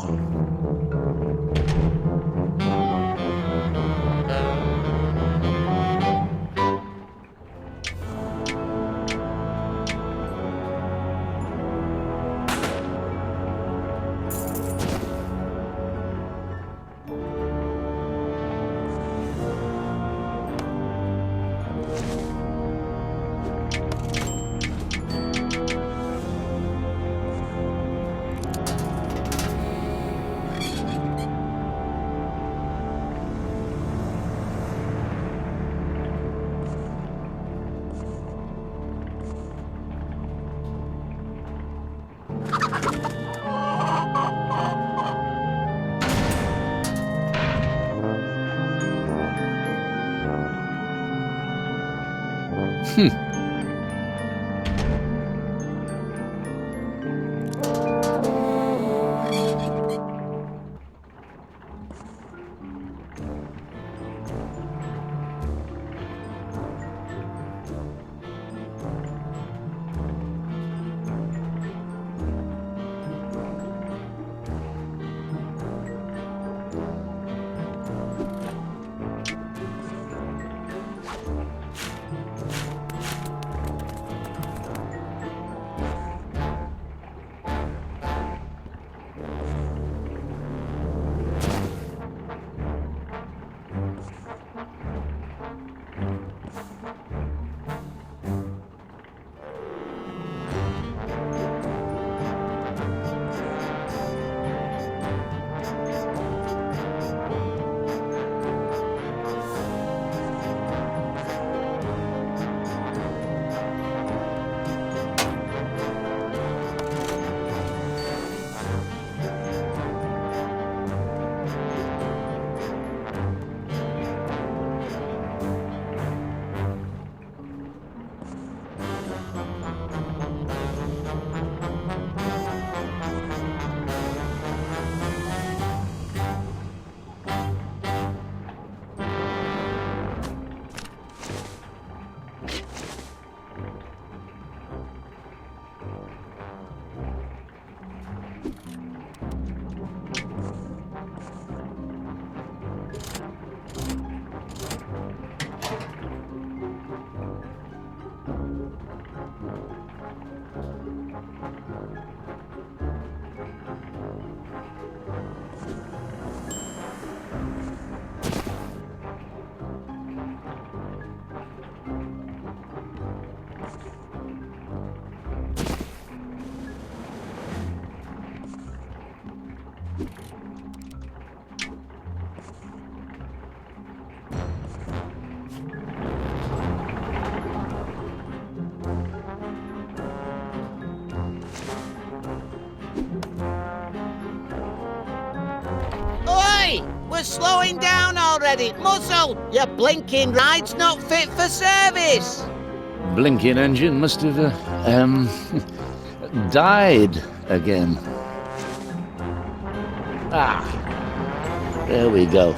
We're slowing down already. Muzzled! Your blinking ride's not fit for service. Blinking engine must have, died again. Ah, there we go.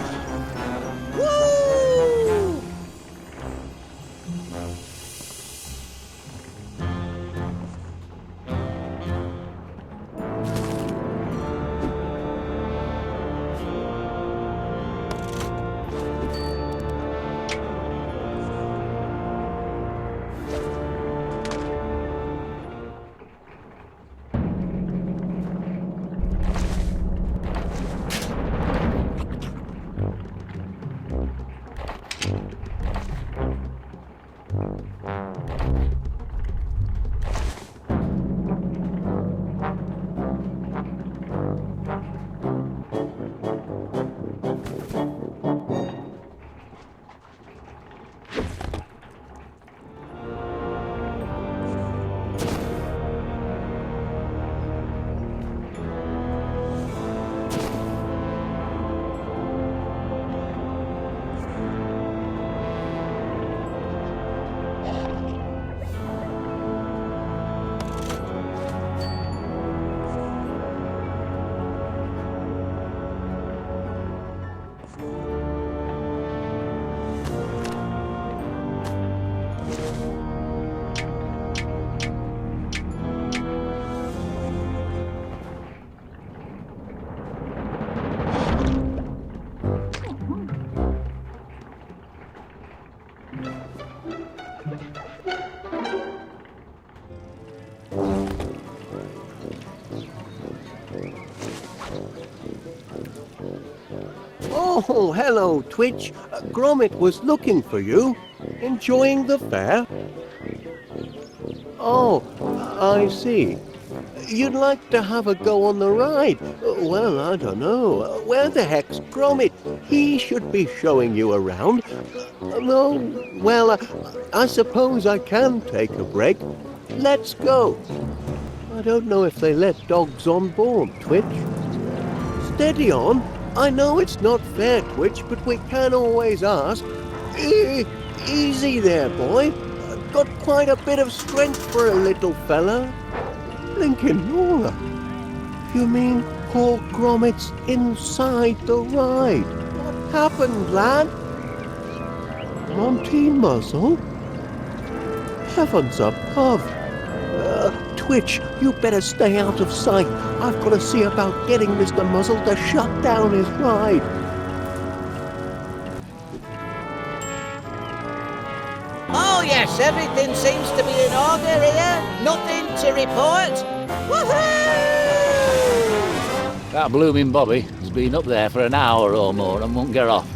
Woo! Oh, hello, Twitch. Gromit was looking for you. Enjoying the fair? Oh, I see. You'd like to have a go on the ride? Well, I don't know. Where the heck's Gromit? He should be showing you around. No, well, I suppose I can take a break. Let's go. I don't know if they let dogs on board, Twitch. Steady on. I know it's not fair, Twitch, but we can always ask. Easy there, boy. Got quite a bit of strength for a little fella. Blinkin' Nora. You mean poor Gromit's inside the ride? What happened, lad? Monty Muzzle? Heavens above. Twitch, you better stay out of sight. I've got to see about getting Mr. Muzzle to shut down his ride. Oh yes, everything seems to be in order here. Nothing to report. Woohoo! That blooming Bobby has been up there for an hour or more and won't get off.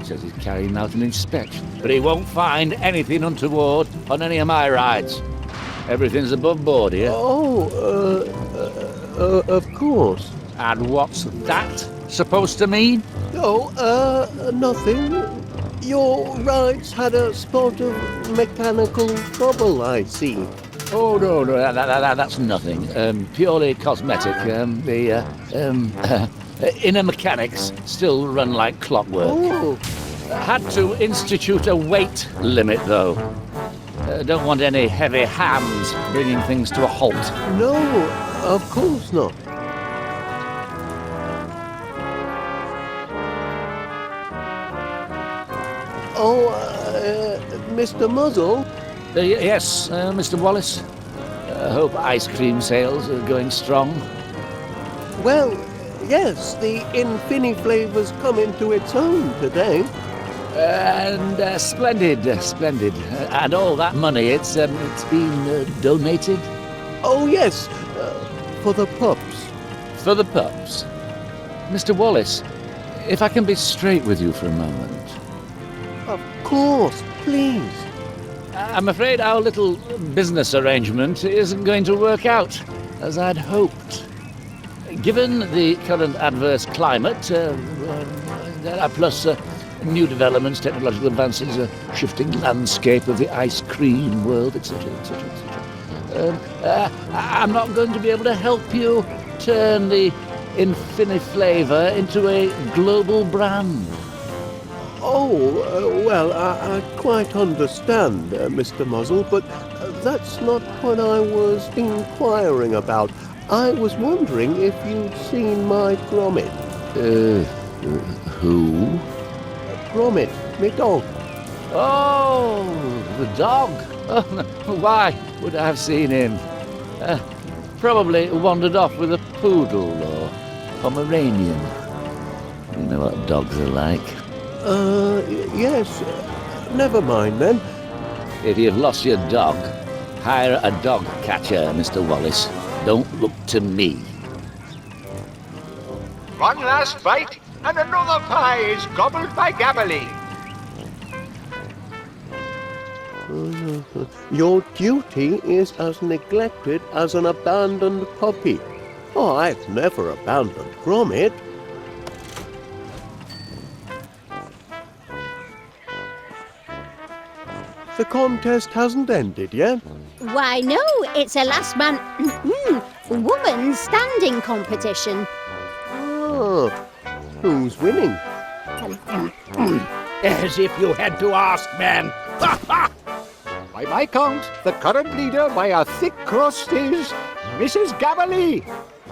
Says he's carrying out an inspection, but he won't find anything untoward on any of my rides. Everything's above board here. Oh, of course. And what's that supposed to mean? Oh, nothing. Your ride's had a spot of mechanical trouble, I see. Oh, no, that's nothing. Purely cosmetic. The inner mechanics still run like clockwork. Oh. Had to institute a weight limit, though. Don't want any heavy hands bringing things to a halt. No, of course not. Oh, Mr. Muzzle? Yes, Mr. Wallace. Hope ice cream sales are going strong. Well, yes, the infiniflavour's come into its own today. And splendid. And all that money, it's been donated? Oh, yes, for the pups. For the pups. Mr. Wallace, if I can be straight with you for a moment. Of course, please. I'm afraid our little business arrangement isn't going to work out as I'd hoped. Given the current adverse climate, plus new developments, technological advances, a shifting landscape of the ice cream world, etc., I'm not going to be able to help you turn the infiniflavour into a global brand. Oh, well, I quite understand, Mr. Muzzle, but that's not what I was inquiring about. I was wondering if you'd seen my Gromit. Who? Gromit, me dog. Oh, the dog. Why would I have seen him? Probably wandered off with a poodle or Pomeranian. You know what dogs are like. Yes. Never mind, then. If you've lost your dog, hire a dog catcher, Mr. Wallace. Don't look to me. One last bite, and another pie is gobbled by Gabbily. Your duty is as neglected as an abandoned puppy. Oh, I've never abandoned Gromit. The contest hasn't ended yet. Why, no, it's a last man... woman standing competition. Oh, who's winning? As if you had to ask, man. By my count, the current leader by a thick crust is Mrs. Gabbily.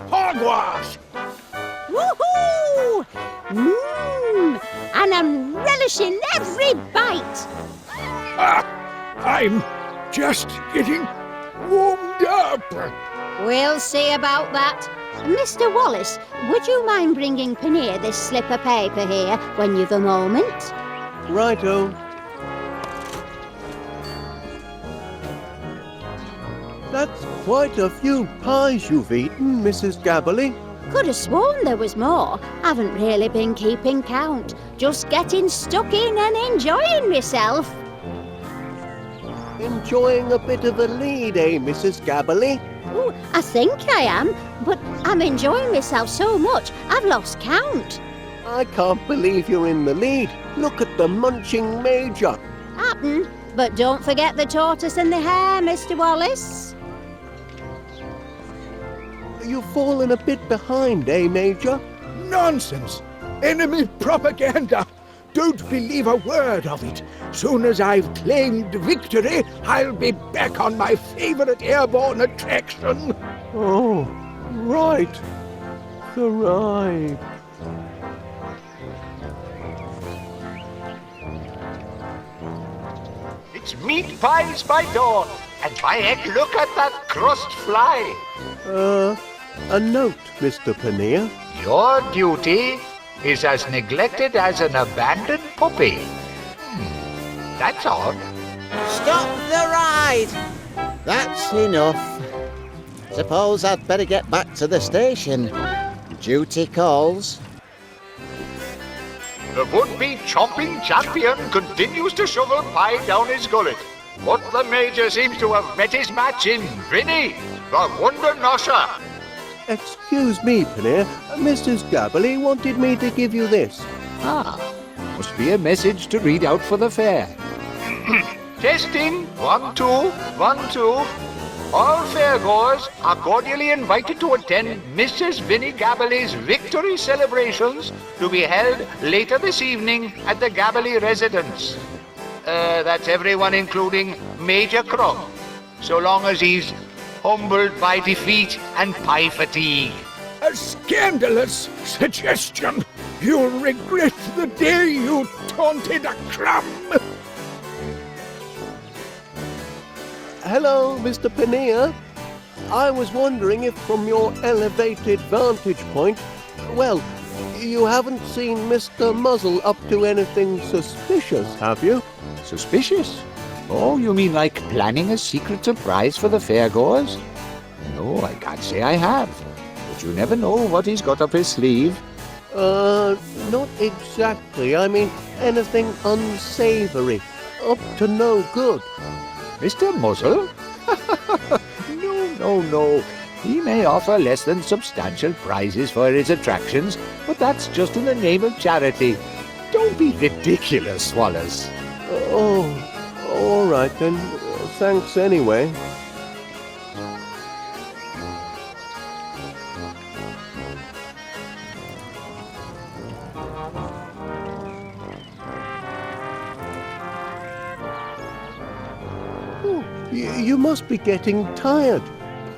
Hogwash! Woohoo! And I'm relishing every bite. I'm just getting warmed up. We'll see about that. Mr. Wallace, would you mind bringing Paneer this slip of paper here when you've a moment? Righto. That's quite a few pies you've eaten, Mrs. Gabbily. Could have sworn there was more. Haven't really been keeping count. Just getting stuck in and enjoying myself. Enjoying a bit of a lead, eh, Mrs. Gabberly? Ooh, I think I am, but I'm enjoying myself so much I've lost count. I can't believe you're in the lead. Look at the munching Major. Happen, but don't forget the tortoise and the hare, Mr. Wallace. You've fallen a bit behind, eh, Major? Nonsense! Enemy propaganda! Don't believe a word of it. Soon as I've claimed victory, I'll be back on my favourite airborne attraction. Oh, right. The ride. It's meat pies by dawn, and by heck, look at that crust fly. A note, Mr. Paneer. Your duty is as neglected as an abandoned puppy. That's odd. Stop the ride! That's enough. Suppose I'd better get back to the station. Duty calls. The would-be chomping champion continues to shovel pie down his gullet. But the Major seems to have met his match in Vinny, the Wonder Nosher. Excuse me, Paneer. Mrs. Gabberly wanted me to give you this. Ah, must be a message to read out for the fair. Testing, 1, 2, 1, 2. All fairgoers are cordially invited to attend Mrs. Vinnie Gabberly's victory celebrations to be held later this evening at the Gabberly residence. That's everyone including Major Crumb, so long as he's humbled by defeat and pie fatigue. A scandalous suggestion! You'll regret the day you taunted a crumb! Hello, Mr. Paneer. I was wondering if from your elevated vantage point, well, you haven't seen Mr. Muzzle up to anything suspicious, have you? Suspicious? Oh, you mean like planning a secret surprise for the fairgoers? No, I can't say I have. But you never know what he's got up his sleeve. Not exactly. I mean, anything unsavory. Up to no good. Mr. Muzzle? No. He may offer less than substantial prizes for his attractions, but that's just in the name of charity. Don't be ridiculous, Wallace. Oh, all right then. Thanks anyway. You must be getting tired.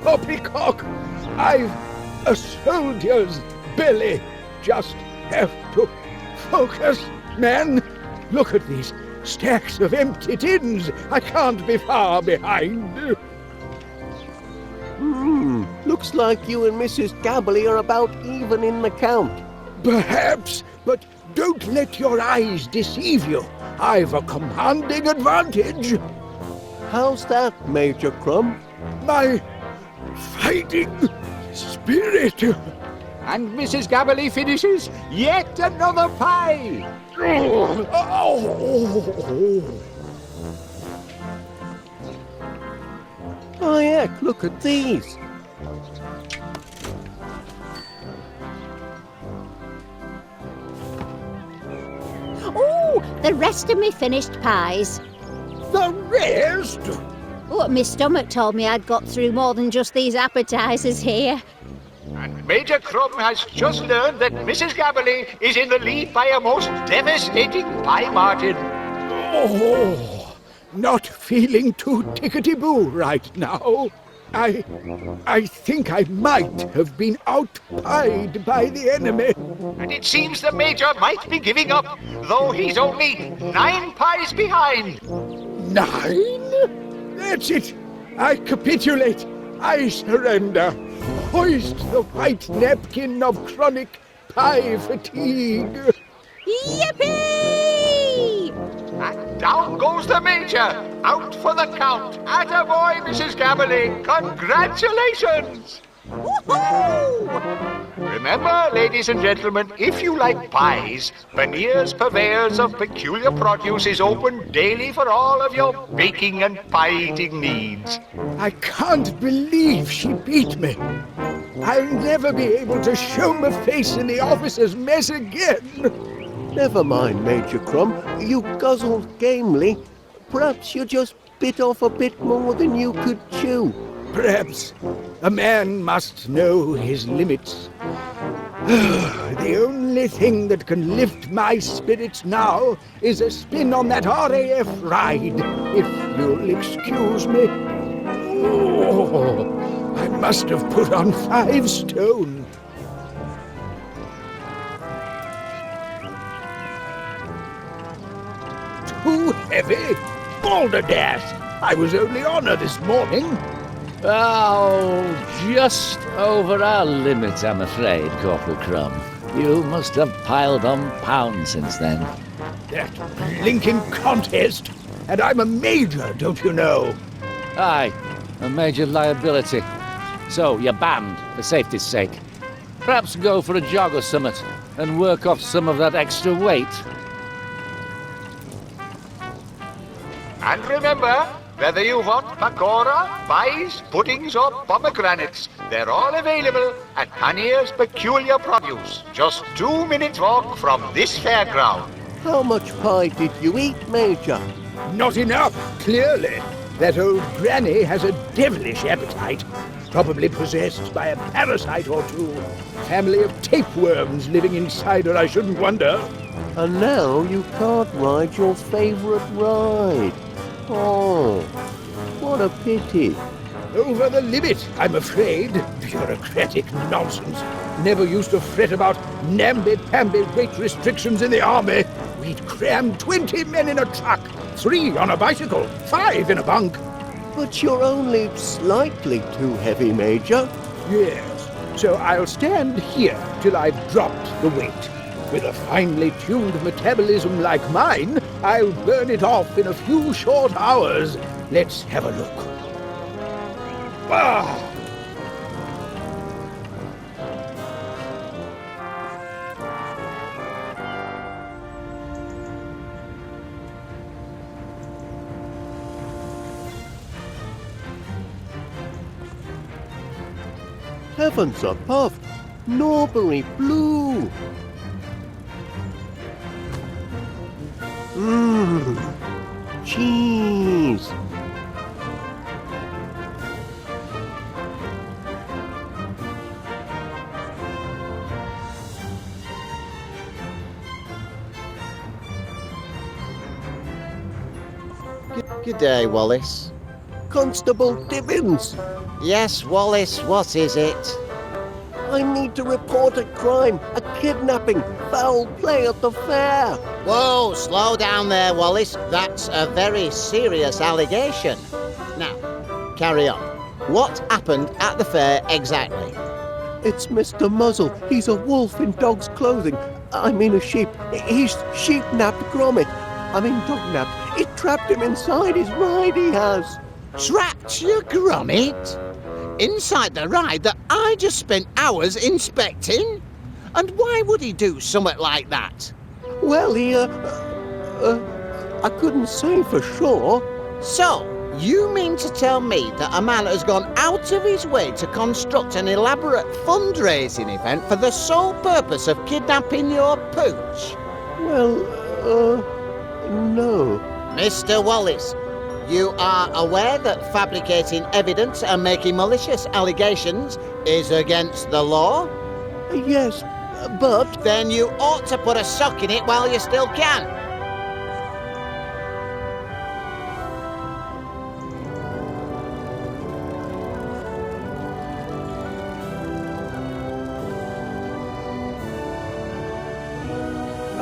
Poppycock! I've a soldier's belly. Just have to focus, man. Look at these stacks of empty tins. I can't be far behind. Looks like you and Mrs. Gabberly are about even in the count. Perhaps, but don't let your eyes deceive you. I've a commanding advantage. How's that, Major Crumb? My fighting spirit. And Mrs. Gabberly finishes yet another pie. Oh, heck, look at these. Oh, the rest of me finished pies. The rest? Oh, my stomach told me I'd got through more than just these appetizers here. And Major Crumb has just learned that Mrs. Gabberly is in the lead by a most devastating pie margin. Oh, not feeling too tickety-boo right now. I think I might have been outpied by the enemy. And it seems the Major might be giving up, though he's only 9 pies behind. 9? That's it. I capitulate. I surrender. Hoist the white napkin of chronic pie fatigue. Yippee! And down goes the Major, out for the count. Attaboy, Mrs. Gabberly. Congratulations! Woohoo! Remember, ladies and gentlemen, if you like pies, Veneer's Purveyors of Peculiar Produce is open daily for all of your baking and pie-eating needs. I can't believe she beat me. I'll never be able to show my face in the officer's mess again. Never mind, Major Crumb. You guzzled gamely. Perhaps you just bit off a bit more than you could chew. Perhaps a man must know his limits. The only thing that can lift my spirits now is a spin on that RAF ride, if you'll excuse me. Oh, I must have put on 5 stone. Too heavy? Balderdash! I was only on her this morning. Oh, just over our limit, I'm afraid, Corporal Crumb. You must have piled on pounds since then. That blinking contest! And I'm a major, don't you know? Aye, a major liability. So, you're banned, for safety's sake. Perhaps go for a jog or summit, and work off some of that extra weight. And remember, whether you want pakora, pies, puddings or pomegranates, they're all available at Panier's Peculiar Produce. Just 2-minute walk from this fairground. How much pie did you eat, Major? Not enough, clearly. That old granny has a devilish appetite. Probably possessed by a parasite or two. Family of tapeworms living inside her, I shouldn't wonder. And now you can't ride your favourite ride. Oh, what a pity. Over the limit, I'm afraid. Bureaucratic nonsense. Never used to fret about namby-pamby weight restrictions in the army. We'd cram 20 men in a truck, 3 on a bicycle, 5 in a bunk. But you're only slightly too heavy, Major. Yes, so I'll stand here till I've dropped the weight. With a finely tuned metabolism like mine, I'll burn it off in a few short hours. Let's have a look. Ah! Heavens above! Norbury blue! Mmm! Cheese! Good day, Wallace. Constable Dibbins! Yes, Wallace, what is it? I need to report a crime, a kidnapping, foul play at the fair. Whoa, slow down there, Wallace. That's a very serious allegation. Now, carry on. What happened at the fair exactly? It's Mr. Muzzled. He's a wolf in dog's clothing. I mean a sheep. He's sheep-napped Gromit. I mean dog-napped. It trapped him inside his ride, he has. Trapped your Gromit? Inside the ride that I just spent hours inspecting? And why would he do something like that? Well, I couldn't say for sure. So, you mean to tell me that a man has gone out of his way to construct an elaborate fundraising event for the sole purpose of kidnapping your pooch? Well, no. Mr. Wallace, you are aware that fabricating evidence and making malicious allegations is against the law? Yes, but... Then you ought to put a sock in it while you still can.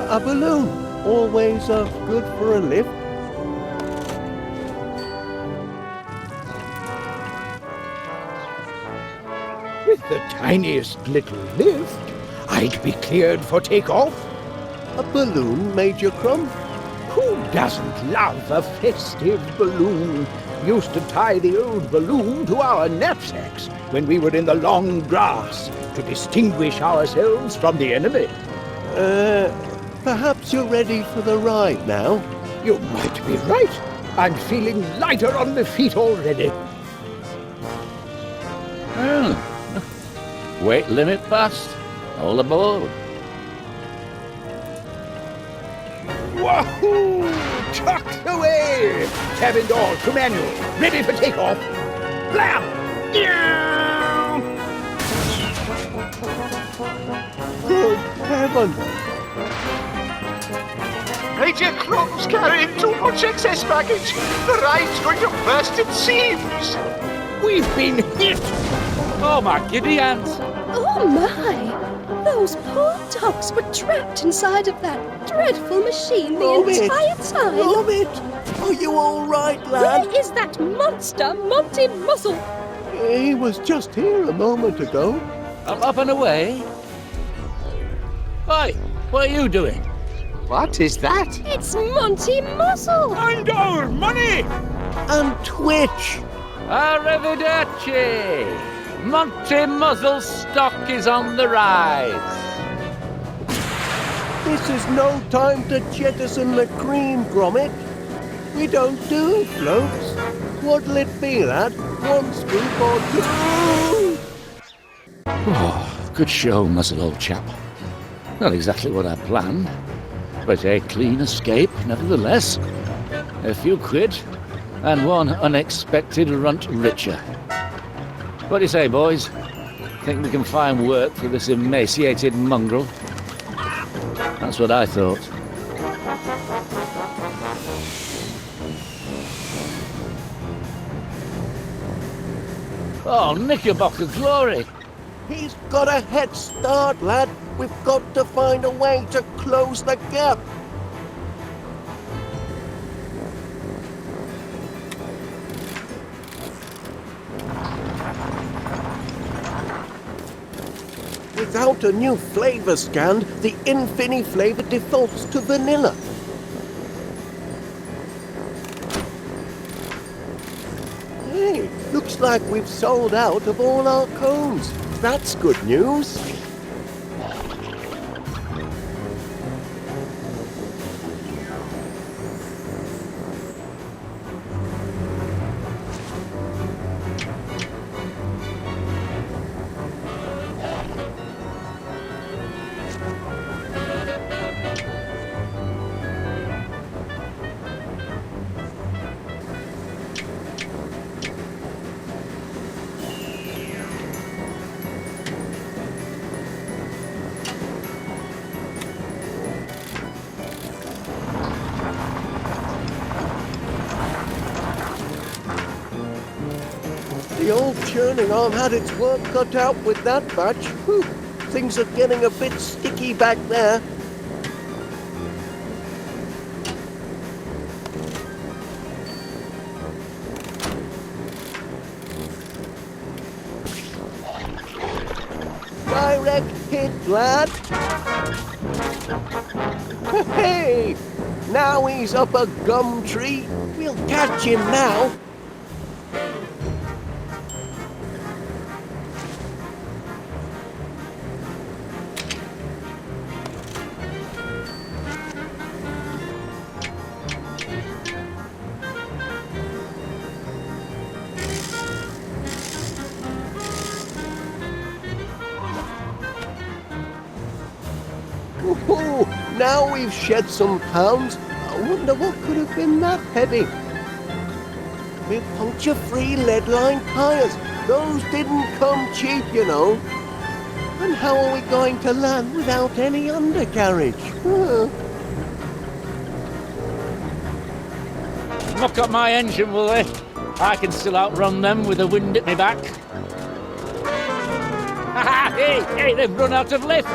A balloon, always good for a lift. With the tiniest little lift, I'd be cleared for takeoff. A balloon, Major Crumb? Who doesn't love a festive balloon? Used to tie the old balloon to our knapsacks when we were in the long grass. to distinguish ourselves from the enemy. Perhaps you're ready for the ride now? You might be right. I'm feeling lighter on the feet already. Oh. Weight limit passed. All aboard. Wahoo! Tucked away! Cabin door to manual. Ready for takeoff. Blam! Yeah! Good heaven! Major Crum's carrying too much excess baggage. The ride's going to burst at seams. We've been hit! Oh, my giddy aunt. Oh my! Those poor dogs were trapped inside of that dreadful machine the Gromit! entire time. Gromit! Are you all right, lad? Where is that monster, Monty Muzzle? He was just here a moment ago. I'm up and away. Oi, what are you doing? What is that? It's Monty Muzzle! And our money! And Twitch! Arrivederci! Monty Muzzle's stock is on the rise. This is no time to jettison the cream, Gromit. We don't do floats. What'll it be, lad? 1 scoop or 2? Oh, good show, Muzzle, old chap. Not exactly what I planned, but a clean escape, nevertheless. A few quid, and one unexpected runt richer. What do you say, boys? Think we can find work for this emaciated mongrel? That's what I thought. Oh, Knickerbocker glory! He's got a head start, lad. We've got to find a way to close the gap. Without a new flavor scan, the infiniflavour defaults to vanilla. Hey, looks like we've sold out of all our cones. That's good news. The old churning arm had its work cut out with that batch. Whew. Things are getting a bit sticky back there. Direct hit, lad. Hey! Now he's up a gum tree. We'll catch him now. Ooh, now we've shed some pounds. I wonder what could have been that heavy. We're puncture-free lead-lined tyres. Those didn't come cheap, you know. And how are we going to land without any undercarriage? Knock up my engine, will they? I can still outrun them with the wind at me back. Hey, they've run out of lift.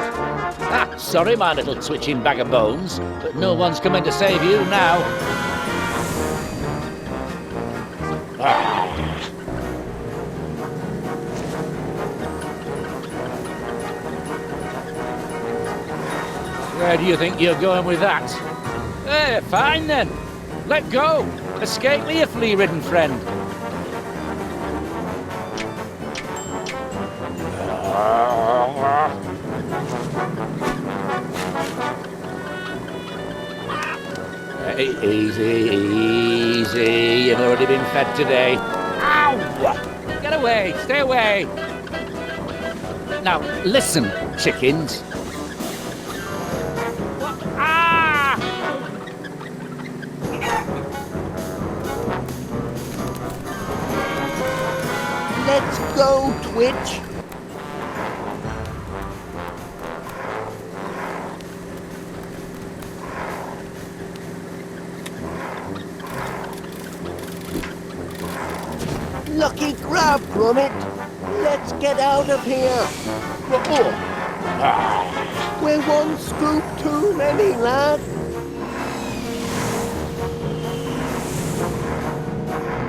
Sorry, my little twitching bag of bones, but no one's coming to save you now. Where do you think you're going with that? Fine then. Let go. Escape me, a flea-ridden friend. Easy, easy. You've already been fed today. Ow! Get away, stay away. Now, listen, chickens. Ah! Let's go, Twitch. Lucky grab, Gromit. Let's get out of here. We're one scoop too many, lad.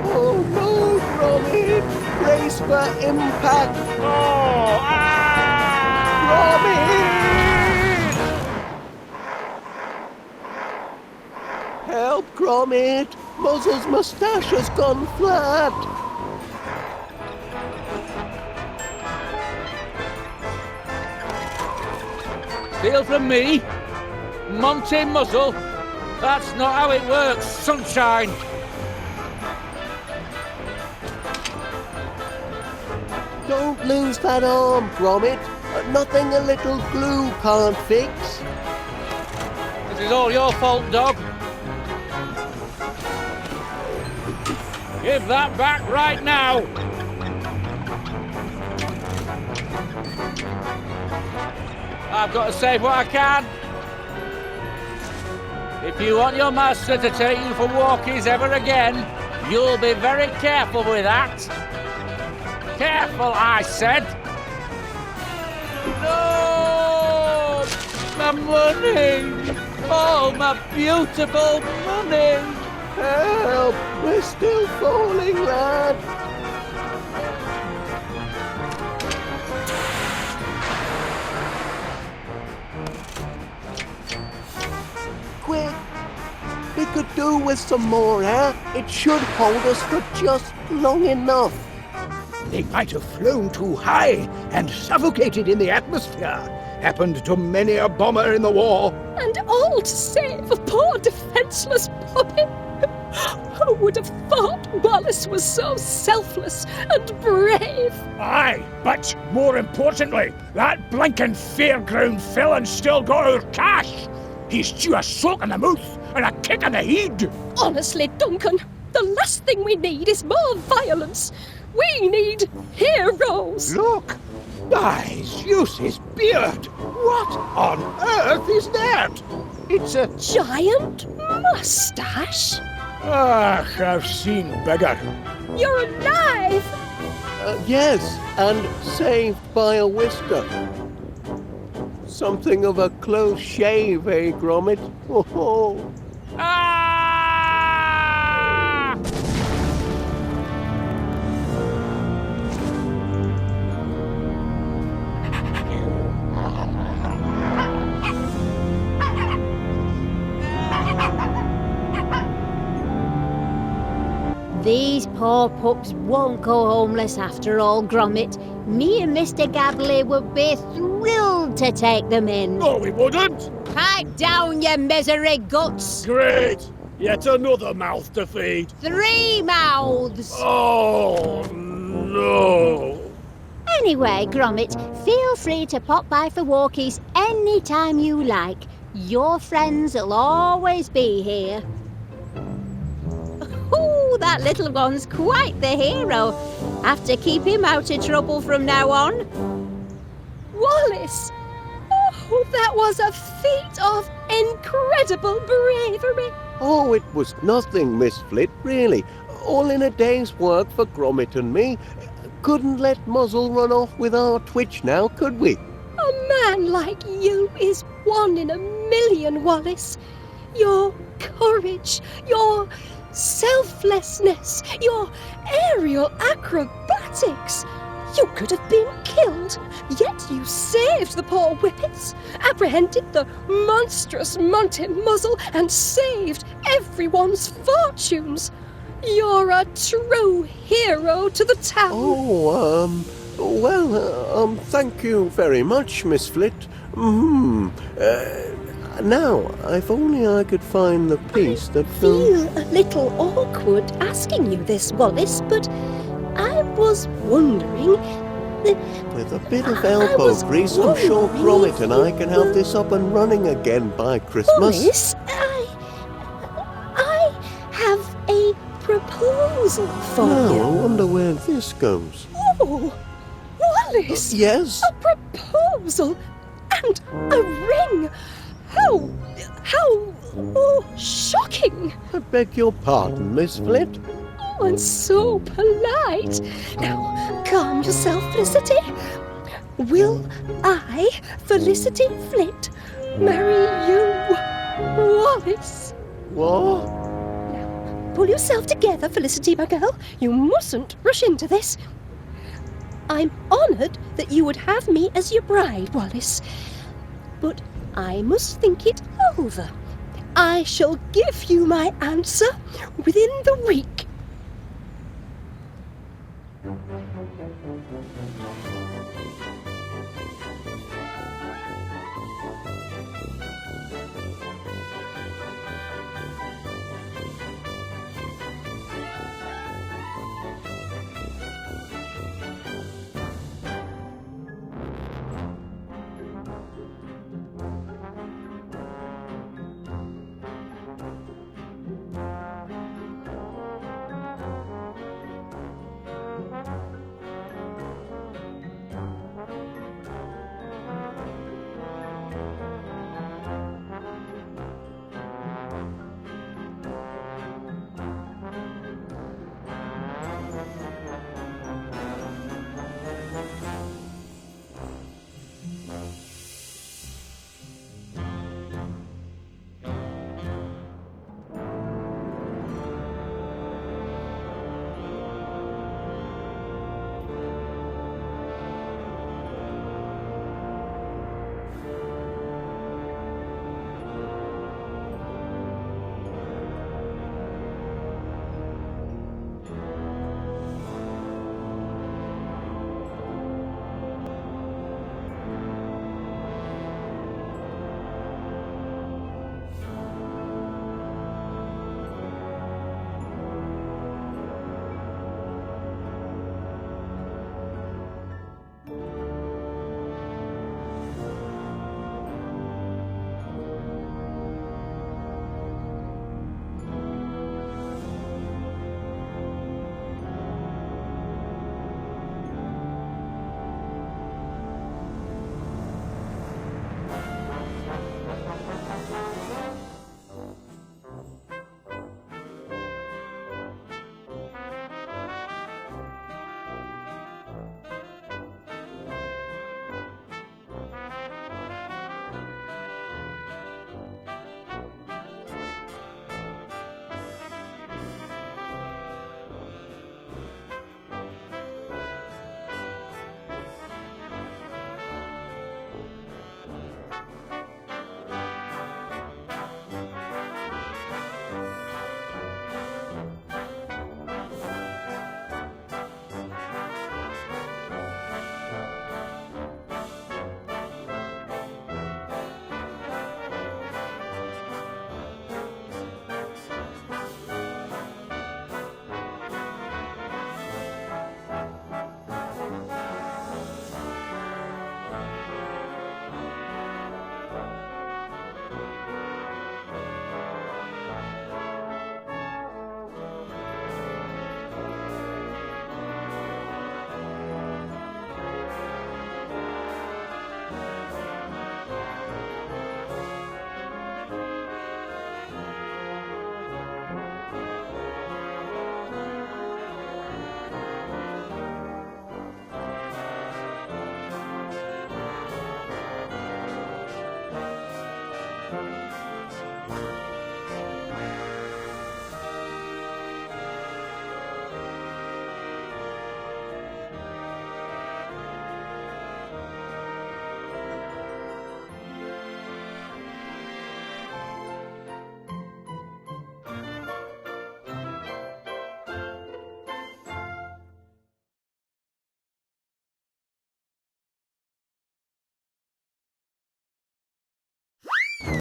Oh no, Gromit. Brace for impact. Gromit! Help, Gromit. Muzzle's moustache has gone flat. Steal from me? Monty Muzzle? That's not how it works, sunshine. Don't lose that arm, Gromit. Nothing a little glue can't fix. This is all your fault, dog. Give that back right now. I've got to save what I can. If you want your master to take you for walkies ever again, you'll be very careful with that. Careful, I said. No! My money! Oh, my beautiful money! Help! We're still falling, lad. Quick! We could do with some more air. It should hold us for just long enough. They might have flown too high and suffocated in the atmosphere. Happened to many a bomber in the war. And all to save a poor defenseless puppy. Who would have thought Wallace was so selfless and brave? Aye, but more importantly, that blinking fairground villain still got our cash. He's due a soak in the mouth and a kick in the head. Honestly, Duncan, the last thing we need is more violence. We need heroes. Look! Eyes, use his beard! What on earth is that? It's a... Giant mustache? Ah, I've seen bigger. You're alive! Yes, and saved by a whisker. Something of a close shave, eh, Gromit? Oh. Ah! These poor pups won't go homeless after all, Gromit. Me and Mr. Gabley would be thrilled to take them in. No, we wouldn't. Pipe down, you misery guts! Great. Yet another mouth to feed. 3 mouths! Oh, no. Anyway, Gromit, feel free to pop by for walkies any time you like. Your friends will always be here. Ooh, that little one's quite the hero. Have to keep him out of trouble from now on. Wallace! Oh, that was a feat of incredible bravery. Oh, it was nothing, Miss Flit, really. All in a day's work for Gromit and me. Couldn't let Muzzle run off with our Twitch now, could we? A man like you is 1 in a million, Wallace. Your courage, your selflessness, your aerial acrobatics. You could have been killed, yet you saved the poor whippets, apprehended the monstrous Monty Muzzle, and saved everyone's fortunes. You're a true hero to the town. Oh, well, thank you very much, Miss Flit. Now, if only I could find the piece that Feel a little awkward asking you this, Wallace, but I was wondering. With a bit of I elbow was grease, I'm sure wondering Gromit if and I you can have were- this up and running again by Christmas. Wallace, I have a proposal for Now, I you. wonder where this goes. Oh, Wallace! Yes? A proposal and a ring. How shocking! I beg your pardon, Miss Flit. Oh, and so polite. Now, calm yourself, Felicity. Will I, Felicity Flit, marry you, Wallace? What? Pull yourself together, Felicity, my girl. You mustn't rush into this. I'm honoured that you would have me as your bride, Wallace. But I must think it over. I shall give you my answer within the week.